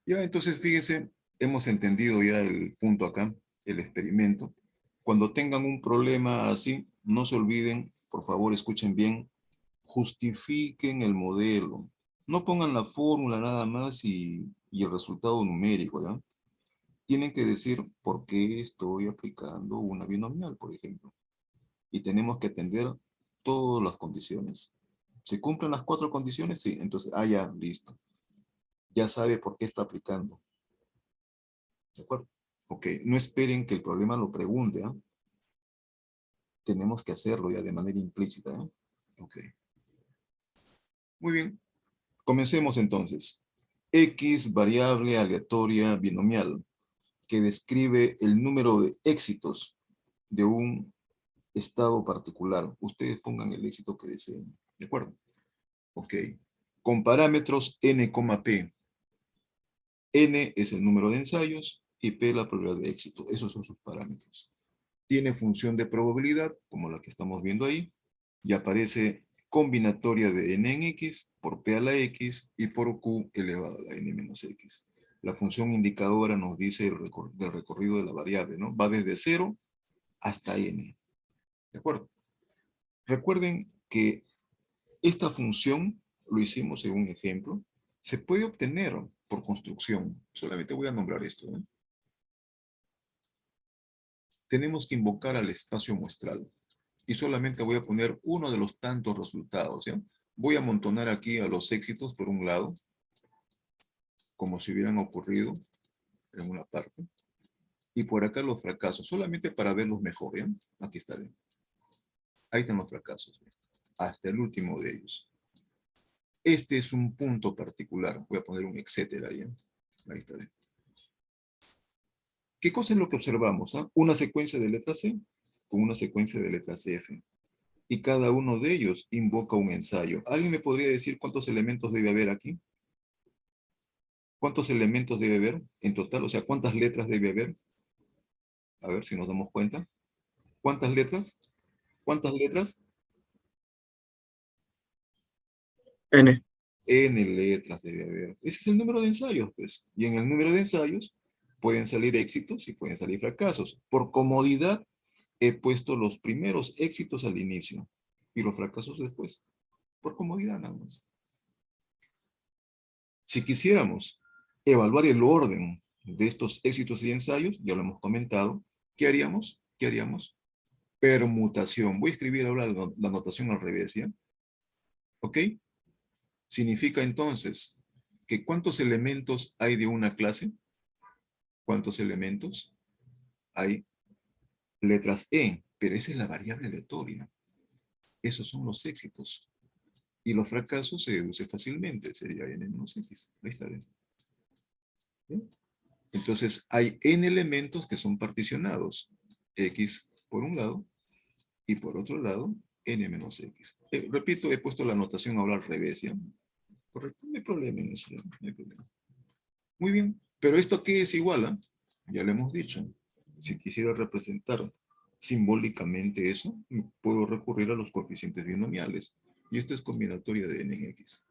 S1: Ya, entonces, fíjense, hemos entendido ya el punto acá, el experimento. Cuando tengan un problema así, no se olviden, por favor, escuchen bien, justifiquen el modelo. No pongan la fórmula nada más y el resultado numérico, ¿ya? Tienen que decir por qué estoy aplicando una binomial, por ejemplo. Y tenemos que atender todas las condiciones. ¿Se cumplen las 4 condiciones? Sí, entonces, ya, listo. Ya sabe por qué está aplicando. ¿De acuerdo? Ok, no esperen que el problema lo pregunte, ¿ah? Tenemos que hacerlo ya de manera implícita, ¿eh? Ok. Muy bien. Comencemos entonces. X variable aleatoria binomial que describe el número de éxitos de un estado particular. Ustedes pongan el éxito que deseen. ¿De acuerdo? Ok. Con parámetros n, p. N es el número de ensayos y P la probabilidad de éxito. Esos son sus parámetros. Tiene función de probabilidad, como la que estamos viendo ahí, y aparece combinatoria de n en x por p a la x y por q elevado a la n menos x. La función indicadora nos dice del recorrido de la variable, ¿no? Va desde 0 hasta n. ¿De acuerdo? Recuerden que esta función, lo hicimos en un ejemplo, se puede obtener por construcción. Solamente voy a nombrar esto, ¿no? Tenemos que invocar al espacio muestral. Y solamente voy a poner uno de los tantos resultados, ¿ya? Voy a amontonar aquí a los éxitos por un lado, como si hubieran ocurrido en una parte. Y por acá los fracasos, solamente para verlos mejor, ¿ya? Aquí está bien. Ahí están los fracasos, ¿ya? Hasta el último de ellos. Este es un punto particular. Voy a poner un etcétera, ¿ya? Ahí está bien. ¿Qué cosa es lo que observamos? Una secuencia de letras C con una secuencia de letras F. Y cada uno de ellos invoca un ensayo. ¿Alguien me podría decir cuántos elementos debe haber aquí? ¿Cuántos elementos debe haber en total? O sea, ¿cuántas letras debe haber? A ver si nos damos cuenta. ¿Cuántas letras? ¿Cuántas letras?
S11: N.
S1: N letras debe haber. Ese es el número de ensayos, pues. Y en el número de ensayos pueden salir éxitos y pueden salir fracasos. Por comodidad, he puesto los primeros éxitos al inicio y los fracasos después. Por comodidad nada más. Si quisiéramos, evaluar el orden de estos éxitos y ensayos, ya lo hemos comentado. ¿Qué haríamos? ¿Qué haríamos? Permutación. Voy a escribir ahora la notación al revés, ¿ya? ¿Ok? Significa entonces que ¿cuántos elementos hay de una clase? ¿Cuántos elementos? Hay letras E, pero esa es la variable aleatoria. Esos son los éxitos. Y los fracasos se deduce fácilmente, sería n menos x. Ahí está bien. ¿Bien? Entonces hay n elementos que son particionados. X por un lado y por otro lado n menos x. Repito, he puesto la notación ahora al revés, ¿ya? Correcto, no hay problema en eso, no hay problema. Muy bien, pero ¿esto qué es igual? ¿Ah? Ya lo hemos dicho. Si quisiera representar simbólicamente eso, puedo recurrir a los coeficientes binomiales. Y esto es combinatoria de n en x.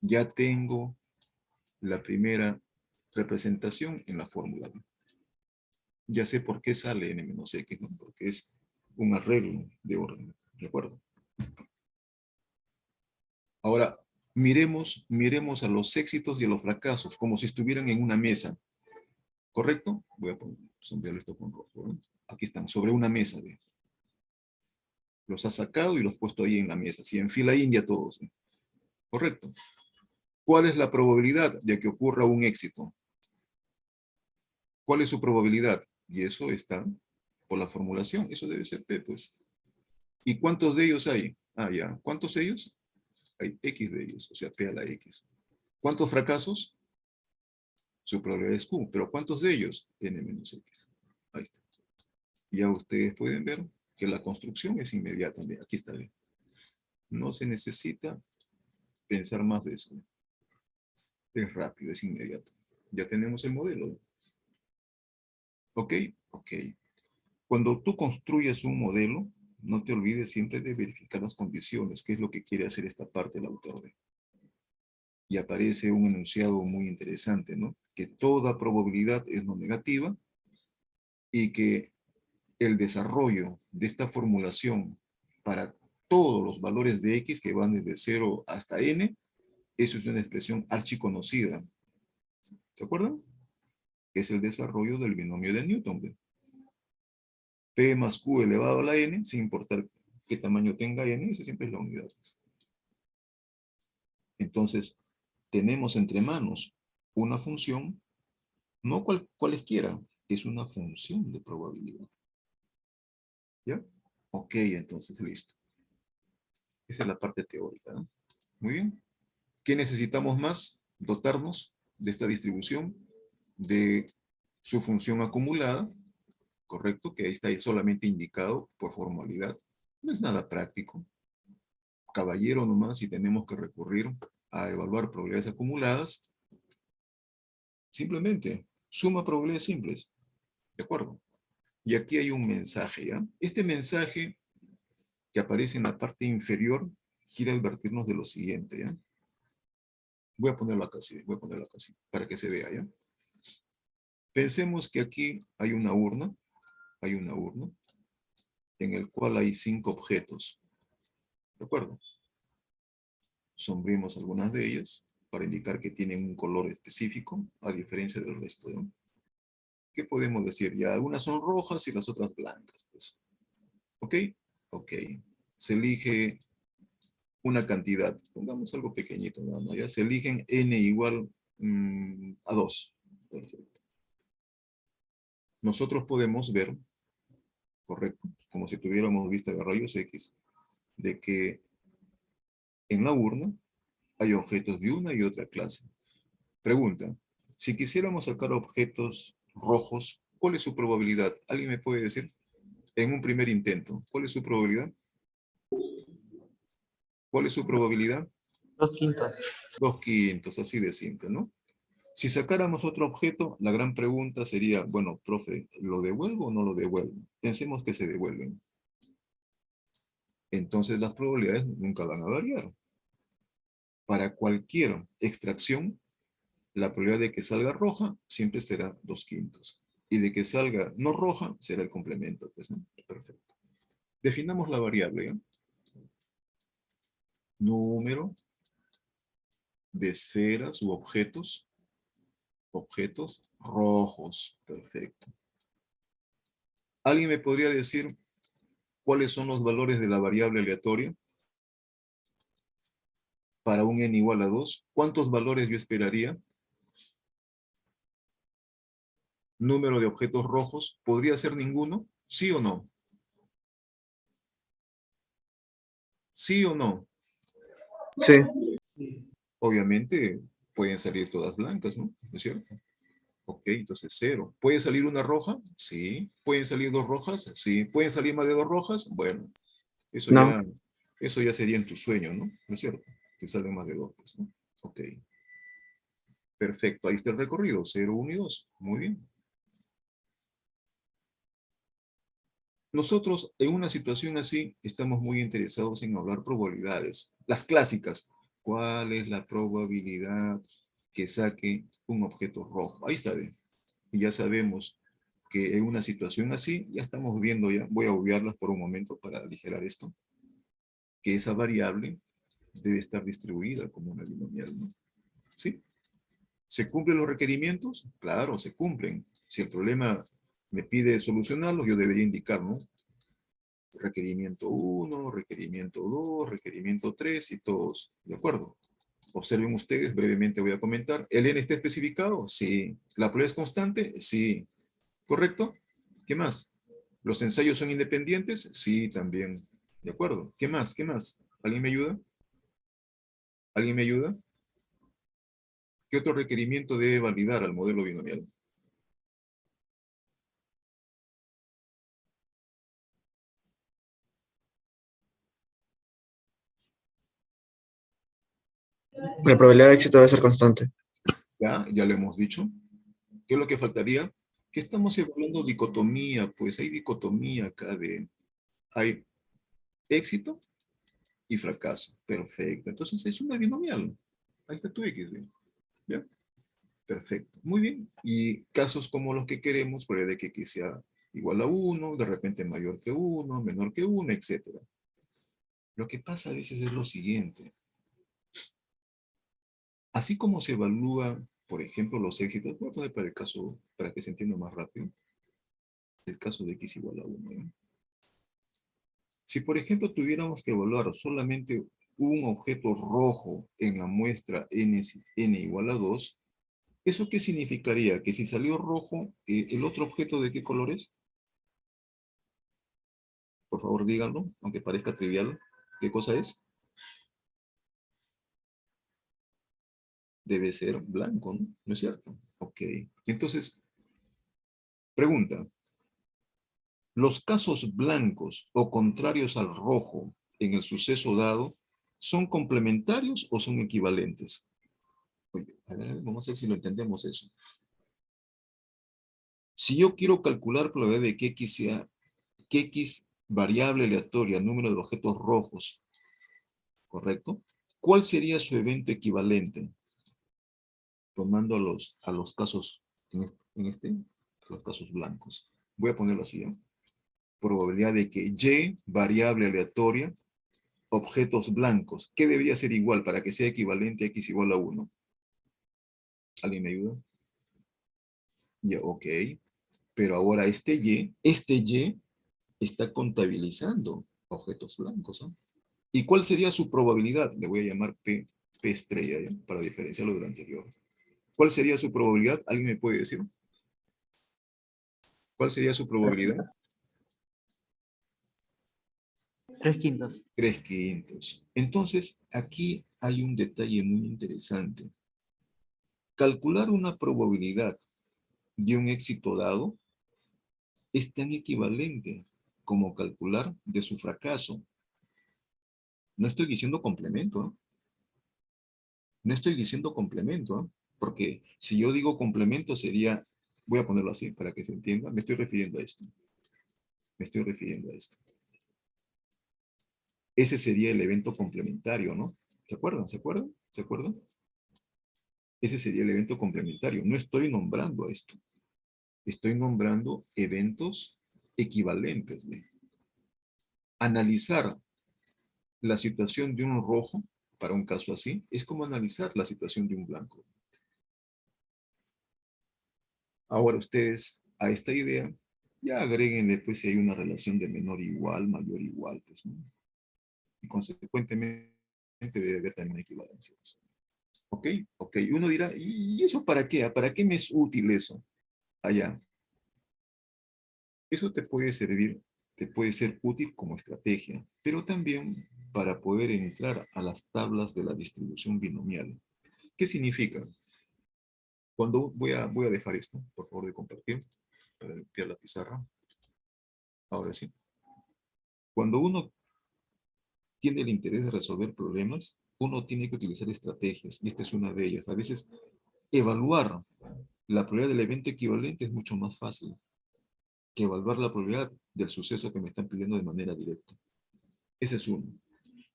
S1: Ya tengo la primera representación en la fórmula. Ya sé por qué sale n menos x, ¿no? Porque es un arreglo de orden. ¿De acuerdo? Ahora, miremos a los éxitos y a los fracasos como si estuvieran en una mesa. ¿Correcto? Voy a sombrear esto con rojo, ¿no? Aquí están, sobre una mesa. ¿Ve? Los ha sacado y los ha puesto ahí en la mesa. Así, en fila india todos. ¿No? ¿Correcto? ¿Cuál es la probabilidad de que ocurra un éxito? ¿Cuál es su probabilidad? Y eso está por la formulación. Eso debe ser P, pues. ¿Y cuántos de ellos hay? Ah, ya. ¿Cuántos de ellos? Hay X de ellos, o sea, P a la X. ¿Cuántos fracasos? Su probabilidad es Q. ¿Pero cuántos de ellos? N menos X. Ahí está. Ya ustedes pueden ver que la construcción es inmediata. Aquí está bien. No se necesita pensar más de eso. Es rápido, es inmediato. Ya tenemos el modelo. ¿Ok? Ok. Cuando tú construyes un modelo, no te olvides siempre de verificar las condiciones, qué es lo que quiere hacer esta parte del autor. Y aparece un enunciado muy interesante, ¿no? Que toda probabilidad es no negativa y que el desarrollo de esta formulación para todos los valores de x que van desde 0 hasta n, eso es una expresión archiconocida. ¿Se acuerdan? Es el desarrollo del binomio de Newton. ¿Ve? P más Q elevado a la n, sin importar qué tamaño tenga n, esa siempre es la unidad. Entonces, tenemos entre manos una función, no cualesquiera, es una función de probabilidad. ¿Ya? Ok, entonces listo. Esa es la parte teórica, ¿no? Muy bien. ¿Qué necesitamos más? Dotarnos de esta distribución, de su función acumulada, correcto, que ahí está solamente indicado por formalidad. No es nada práctico. Caballero nomás, si tenemos que recurrir a evaluar probabilidades acumuladas, simplemente suma probabilidades simples. ¿De acuerdo? Y aquí hay un mensaje, ¿ya? Este mensaje que aparece en la parte inferior quiere advertirnos de lo siguiente, ¿ya? Voy a ponerlo acá así, para que se vea, ¿ya? Pensemos que aquí hay una urna, en el cual hay 5 objetos, ¿de acuerdo? Sombreemos algunas de ellas para indicar que tienen un color específico, a diferencia del resto, ¿no? ¿Qué podemos decir? Ya algunas son rojas y las otras blancas, pues. ¿Ok? Ok. Se elige una cantidad. Pongamos algo pequeñito nada más. Ya se eligen n igual a 2. Perfecto. Nosotros podemos ver, correcto, como si tuviéramos vista de rayos X, de que en la urna hay objetos de una y otra clase. Pregunta, si quisiéramos sacar objetos rojos, ¿cuál es su probabilidad? ¿Alguien me puede decir? En un primer intento, ¿cuál es su probabilidad? ¿Cuál es su probabilidad?
S4: 2/5.
S1: 2/5, así de simple, ¿no? Si sacáramos otro objeto, la gran pregunta sería, bueno, profe, ¿lo devuelvo o no lo devuelvo? Pensemos que se devuelven. Entonces las probabilidades nunca van a variar. Para cualquier extracción, la probabilidad de que salga roja siempre será 2/5. Y de que salga no roja será el complemento, pues, ¿no? Perfecto. Definamos la variable, ¿ya? Número de esferas u objetos objetos rojos. Perfecto. ¿Alguien me podría decir cuáles son los valores de la variable aleatoria? Para un n igual a 2, ¿cuántos valores yo esperaría? Número de objetos rojos, ¿podría ser ninguno? ¿Sí o no? ¿Sí o no?
S11: Sí.
S1: Obviamente pueden salir todas blancas, ¿no? ¿No es cierto? Ok, entonces 0. ¿Puede salir una roja? Sí. ¿Pueden salir 2 rojas? Sí. ¿Pueden salir más de 2 rojas? Bueno, eso
S11: No.
S1: ya sería en tu sueño, ¿no? ¿No es cierto? Que salen más de 2, pues, ¿no? Ok. Perfecto, ahí está el recorrido, 0, 1 y 2. Muy bien. Nosotros, en una situación así, estamos muy interesados en hablar probabilidades. Las clásicas. ¿Cuál es la probabilidad que saque un objeto rojo? Ahí está bien. Y ya sabemos que en una situación así, ya estamos viendo ya, voy a obviarlas por un momento para aligerar esto, que esa variable debe estar distribuida como una binomial, ¿no? ¿Sí? ¿Se cumplen los requerimientos? Claro, se cumplen. Si el problema me pide solucionarlos, yo debería indicar, ¿no? Requerimiento 1, requerimiento 2, requerimiento 3 y todos. ¿De acuerdo? Observen ustedes, brevemente voy a comentar. ¿El n está especificado? Sí. ¿La prueba es constante? Sí. ¿Correcto? ¿Qué más? ¿Los ensayos son independientes? Sí, también. ¿De acuerdo? ¿Qué más? ¿Qué más? ¿Alguien me ayuda? ¿Alguien me ayuda? ¿Qué otro requerimiento debe validar al modelo binomial?
S11: La probabilidad de éxito debe ser constante.
S1: Ya lo hemos dicho. ¿Qué es lo que faltaría? Que estamos evaluando dicotomía, pues hay dicotomía acá hay éxito y fracaso. Perfecto. Entonces es una binomial. Ahí está tu X, ¿bien? ¿Ya? Perfecto. Muy bien. Y casos como los que queremos, puede que X sea igual a 1, de repente mayor que 1, menor que 1, etc. Lo que pasa a veces es lo siguiente. Así como se evalúa, por ejemplo, los éxitos, voy a poner para el caso, para que se entienda más rápido, el caso de X igual a 1. ¿eh? Si, por ejemplo, tuviéramos que evaluar solamente un objeto rojo en la muestra n igual a 2, ¿eso qué significaría? Que si salió rojo, ¿el otro objeto de qué color es? Por favor, díganlo, aunque parezca trivial. ¿Qué cosa es? Debe ser blanco, ¿no? ¿No es cierto? Ok. Entonces, pregunta. ¿Los casos blancos o contrarios al rojo en el suceso dado son complementarios o son equivalentes? Oye, a ver, vamos a ver si lo entendemos eso. Si yo quiero calcular la probabilidad de que X variable aleatoria, número de objetos rojos, ¿correcto? ¿Cuál sería su evento equivalente? Tomando a los casos, los casos blancos. Voy a ponerlo así, ¿eh? Probabilidad de que Y, variable aleatoria, objetos blancos. ¿Qué debería ser igual para que sea equivalente a X igual a 1? ¿Alguien me ayuda? Ya, ok. Pero ahora este Y está contabilizando objetos blancos. ¿eh? ¿Y cuál sería su probabilidad? Le voy a llamar P estrella, ¿ya? Para diferenciarlo del anterior. ¿Cuál sería su probabilidad? ¿Alguien me puede decir? ¿Cuál sería su probabilidad?
S4: 3/5.
S1: 3/5. Entonces, aquí hay un detalle muy interesante. Calcular una probabilidad de un éxito dado es tan equivalente como calcular de su fracaso. No estoy diciendo complemento, ¿eh? No estoy diciendo complemento, ¿eh? Porque si yo digo complemento sería, voy a ponerlo así para que se entienda, me estoy refiriendo a esto. Me estoy refiriendo a esto. Ese sería el evento complementario, ¿no? ¿Se acuerdan? ¿Se acuerdan? ¿Se acuerdan? Ese sería el evento complementario. No estoy nombrando a esto. Estoy nombrando eventos equivalentes. ¿Ve? Analizar la situación de un rojo, para un caso así, es como analizar la situación de un blanco. Ahora ustedes a esta idea ya agréguenle pues si hay una relación de menor igual, mayor igual, pues, ¿no? Y consecuentemente debe haber también una equivalencia. ¿Ok? Ok. Y uno dirá, ¿y eso para qué? ¿Para qué me es útil eso? Allá. Eso te puede servir, te puede ser útil como estrategia, pero también para poder entrar a las tablas de la distribución binomial. ¿Qué significa? Cuando voy a dejar esto, por favor, de compartir, para limpiar la pizarra. Ahora sí. Cuando uno tiene el interés de resolver problemas, uno tiene que utilizar estrategias, y esta es una de ellas. A veces, evaluar la probabilidad del evento equivalente es mucho más fácil que evaluar la probabilidad del suceso que me están pidiendo de manera directa. Ese es uno.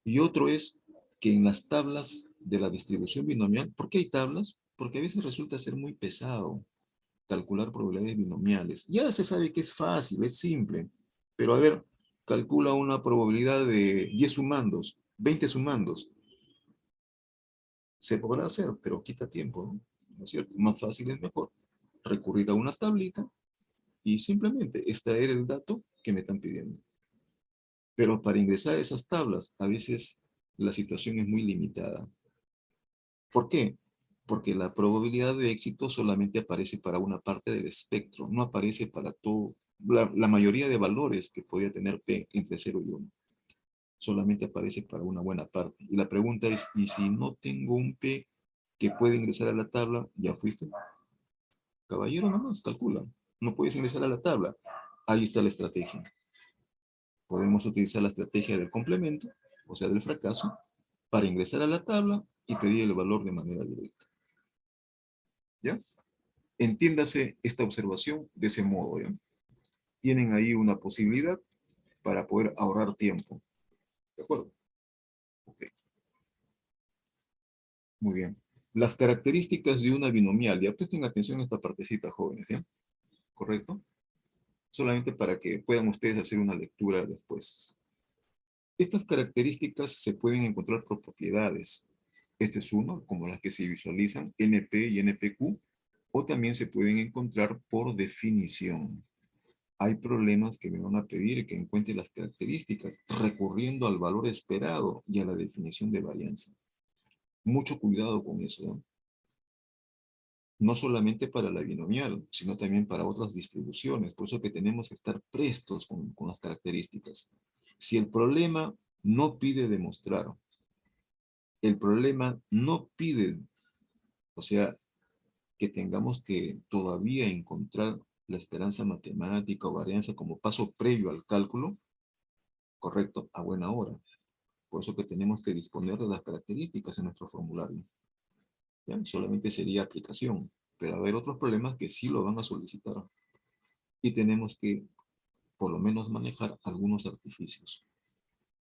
S1: Y otro es que en las tablas de la distribución binomial, ¿por qué hay tablas? Porque a veces resulta ser muy pesado calcular probabilidades binomiales. Ya se sabe que es fácil, es simple, pero a ver, calcula una probabilidad de 10 sumandos, 20 sumandos. Se podrá hacer, pero quita tiempo, ¿no? ¿No es cierto? Más fácil es mejor recurrir a una tablita y simplemente extraer el dato que me están pidiendo. Pero para ingresar a esas tablas, a veces la situación es muy limitada. ¿Por qué? Porque la probabilidad de éxito solamente aparece para una parte del espectro, no aparece para todo, la mayoría de valores que podría tener P entre 0 y 1. Solamente aparece para una buena parte. Y la pregunta es, ¿y si no tengo un P que puede ingresar a la tabla? ¿Ya fuiste? Caballero, nomás, calcula. No puedes ingresar a la tabla. Ahí está la estrategia. Podemos utilizar la estrategia del complemento, o sea, del fracaso, para ingresar a la tabla y pedir el valor de manera directa. ¿Ya? Entiéndase esta observación de ese modo, ¿ya? Tienen ahí una posibilidad para poder ahorrar tiempo. ¿De acuerdo? Ok. Muy bien. Las características de una binomial. Ya presten atención a esta partecita, jóvenes, ¿ya? ¿Correcto? Solamente para que puedan ustedes hacer una lectura después. Estas características se pueden encontrar por propiedades. Este es uno, como las que se visualizan, NP y NPQ, o también se pueden encontrar por definición. Hay problemas que me van a pedir que encuentre las características recurriendo al valor esperado y a la definición de varianza. Mucho cuidado con eso, ¿no? No solamente para la binomial, sino también para otras distribuciones. Por eso que tenemos que estar prestos con las características. Si el problema no pide demostrar, el problema no pide, o sea, que tengamos que todavía encontrar la esperanza matemática o varianza como paso previo al cálculo, correcto, a buena hora. Por eso que tenemos que disponer de las características en nuestro formulario. ¿Ya? Solamente sería aplicación, pero va a haber otros problemas que sí lo van a solicitar. Y tenemos que, por lo menos, manejar algunos artificios.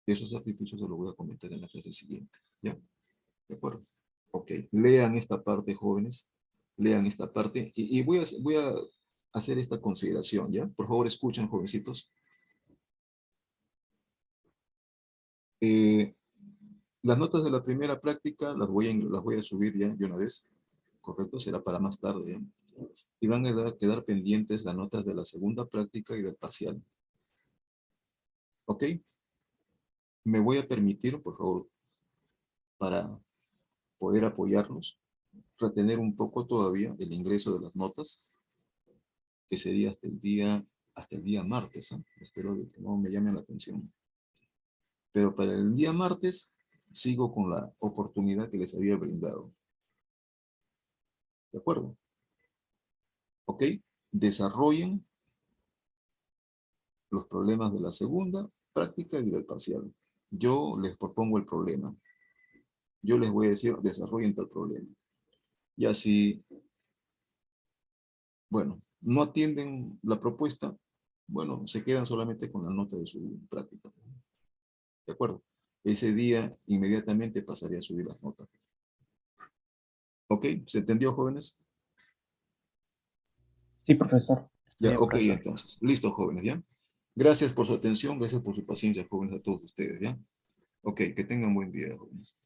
S1: Esos artificios se los voy a comentar en la clase siguiente. ¿Ya? ¿De acuerdo? Ok, lean esta parte, jóvenes. Lean esta parte. Y voy a hacer esta consideración, ¿ya? Por favor, escuchen, jovencitos. Las notas de la primera práctica las voy a subir ya de una vez. Correcto, será para más tarde, ¿ya? Y van a quedar pendientes las notas de la segunda práctica y del parcial. ¿Ok? Me voy a permitir, por favor, para poder apoyarnos, retener un poco todavía el ingreso de las notas, que sería hasta el día martes, ¿eh? Espero que no me llamen la atención. Pero para el día martes, sigo con la oportunidad que les había brindado. ¿De acuerdo? ¿Ok? Desarrollen los problemas de la segunda práctica y del parcial. Yo les propongo el problema. Yo les voy a decir, desarrollen tal problema. Y así, bueno, no atienden la propuesta, bueno, se quedan solamente con la nota de su práctica. ¿De acuerdo? Ese día inmediatamente pasaré a subir las notas. ¿Ok? ¿Se entendió, jóvenes?
S5: Sí, profesor.
S7: Está
S1: Ya,
S7: bien,
S1: ok,
S7: profesor.
S1: entonces. Listo, jóvenes, ¿ya? Gracias por su atención, gracias por su paciencia, jóvenes, a todos ustedes, ¿ya? Ok, que tengan buen día, jóvenes.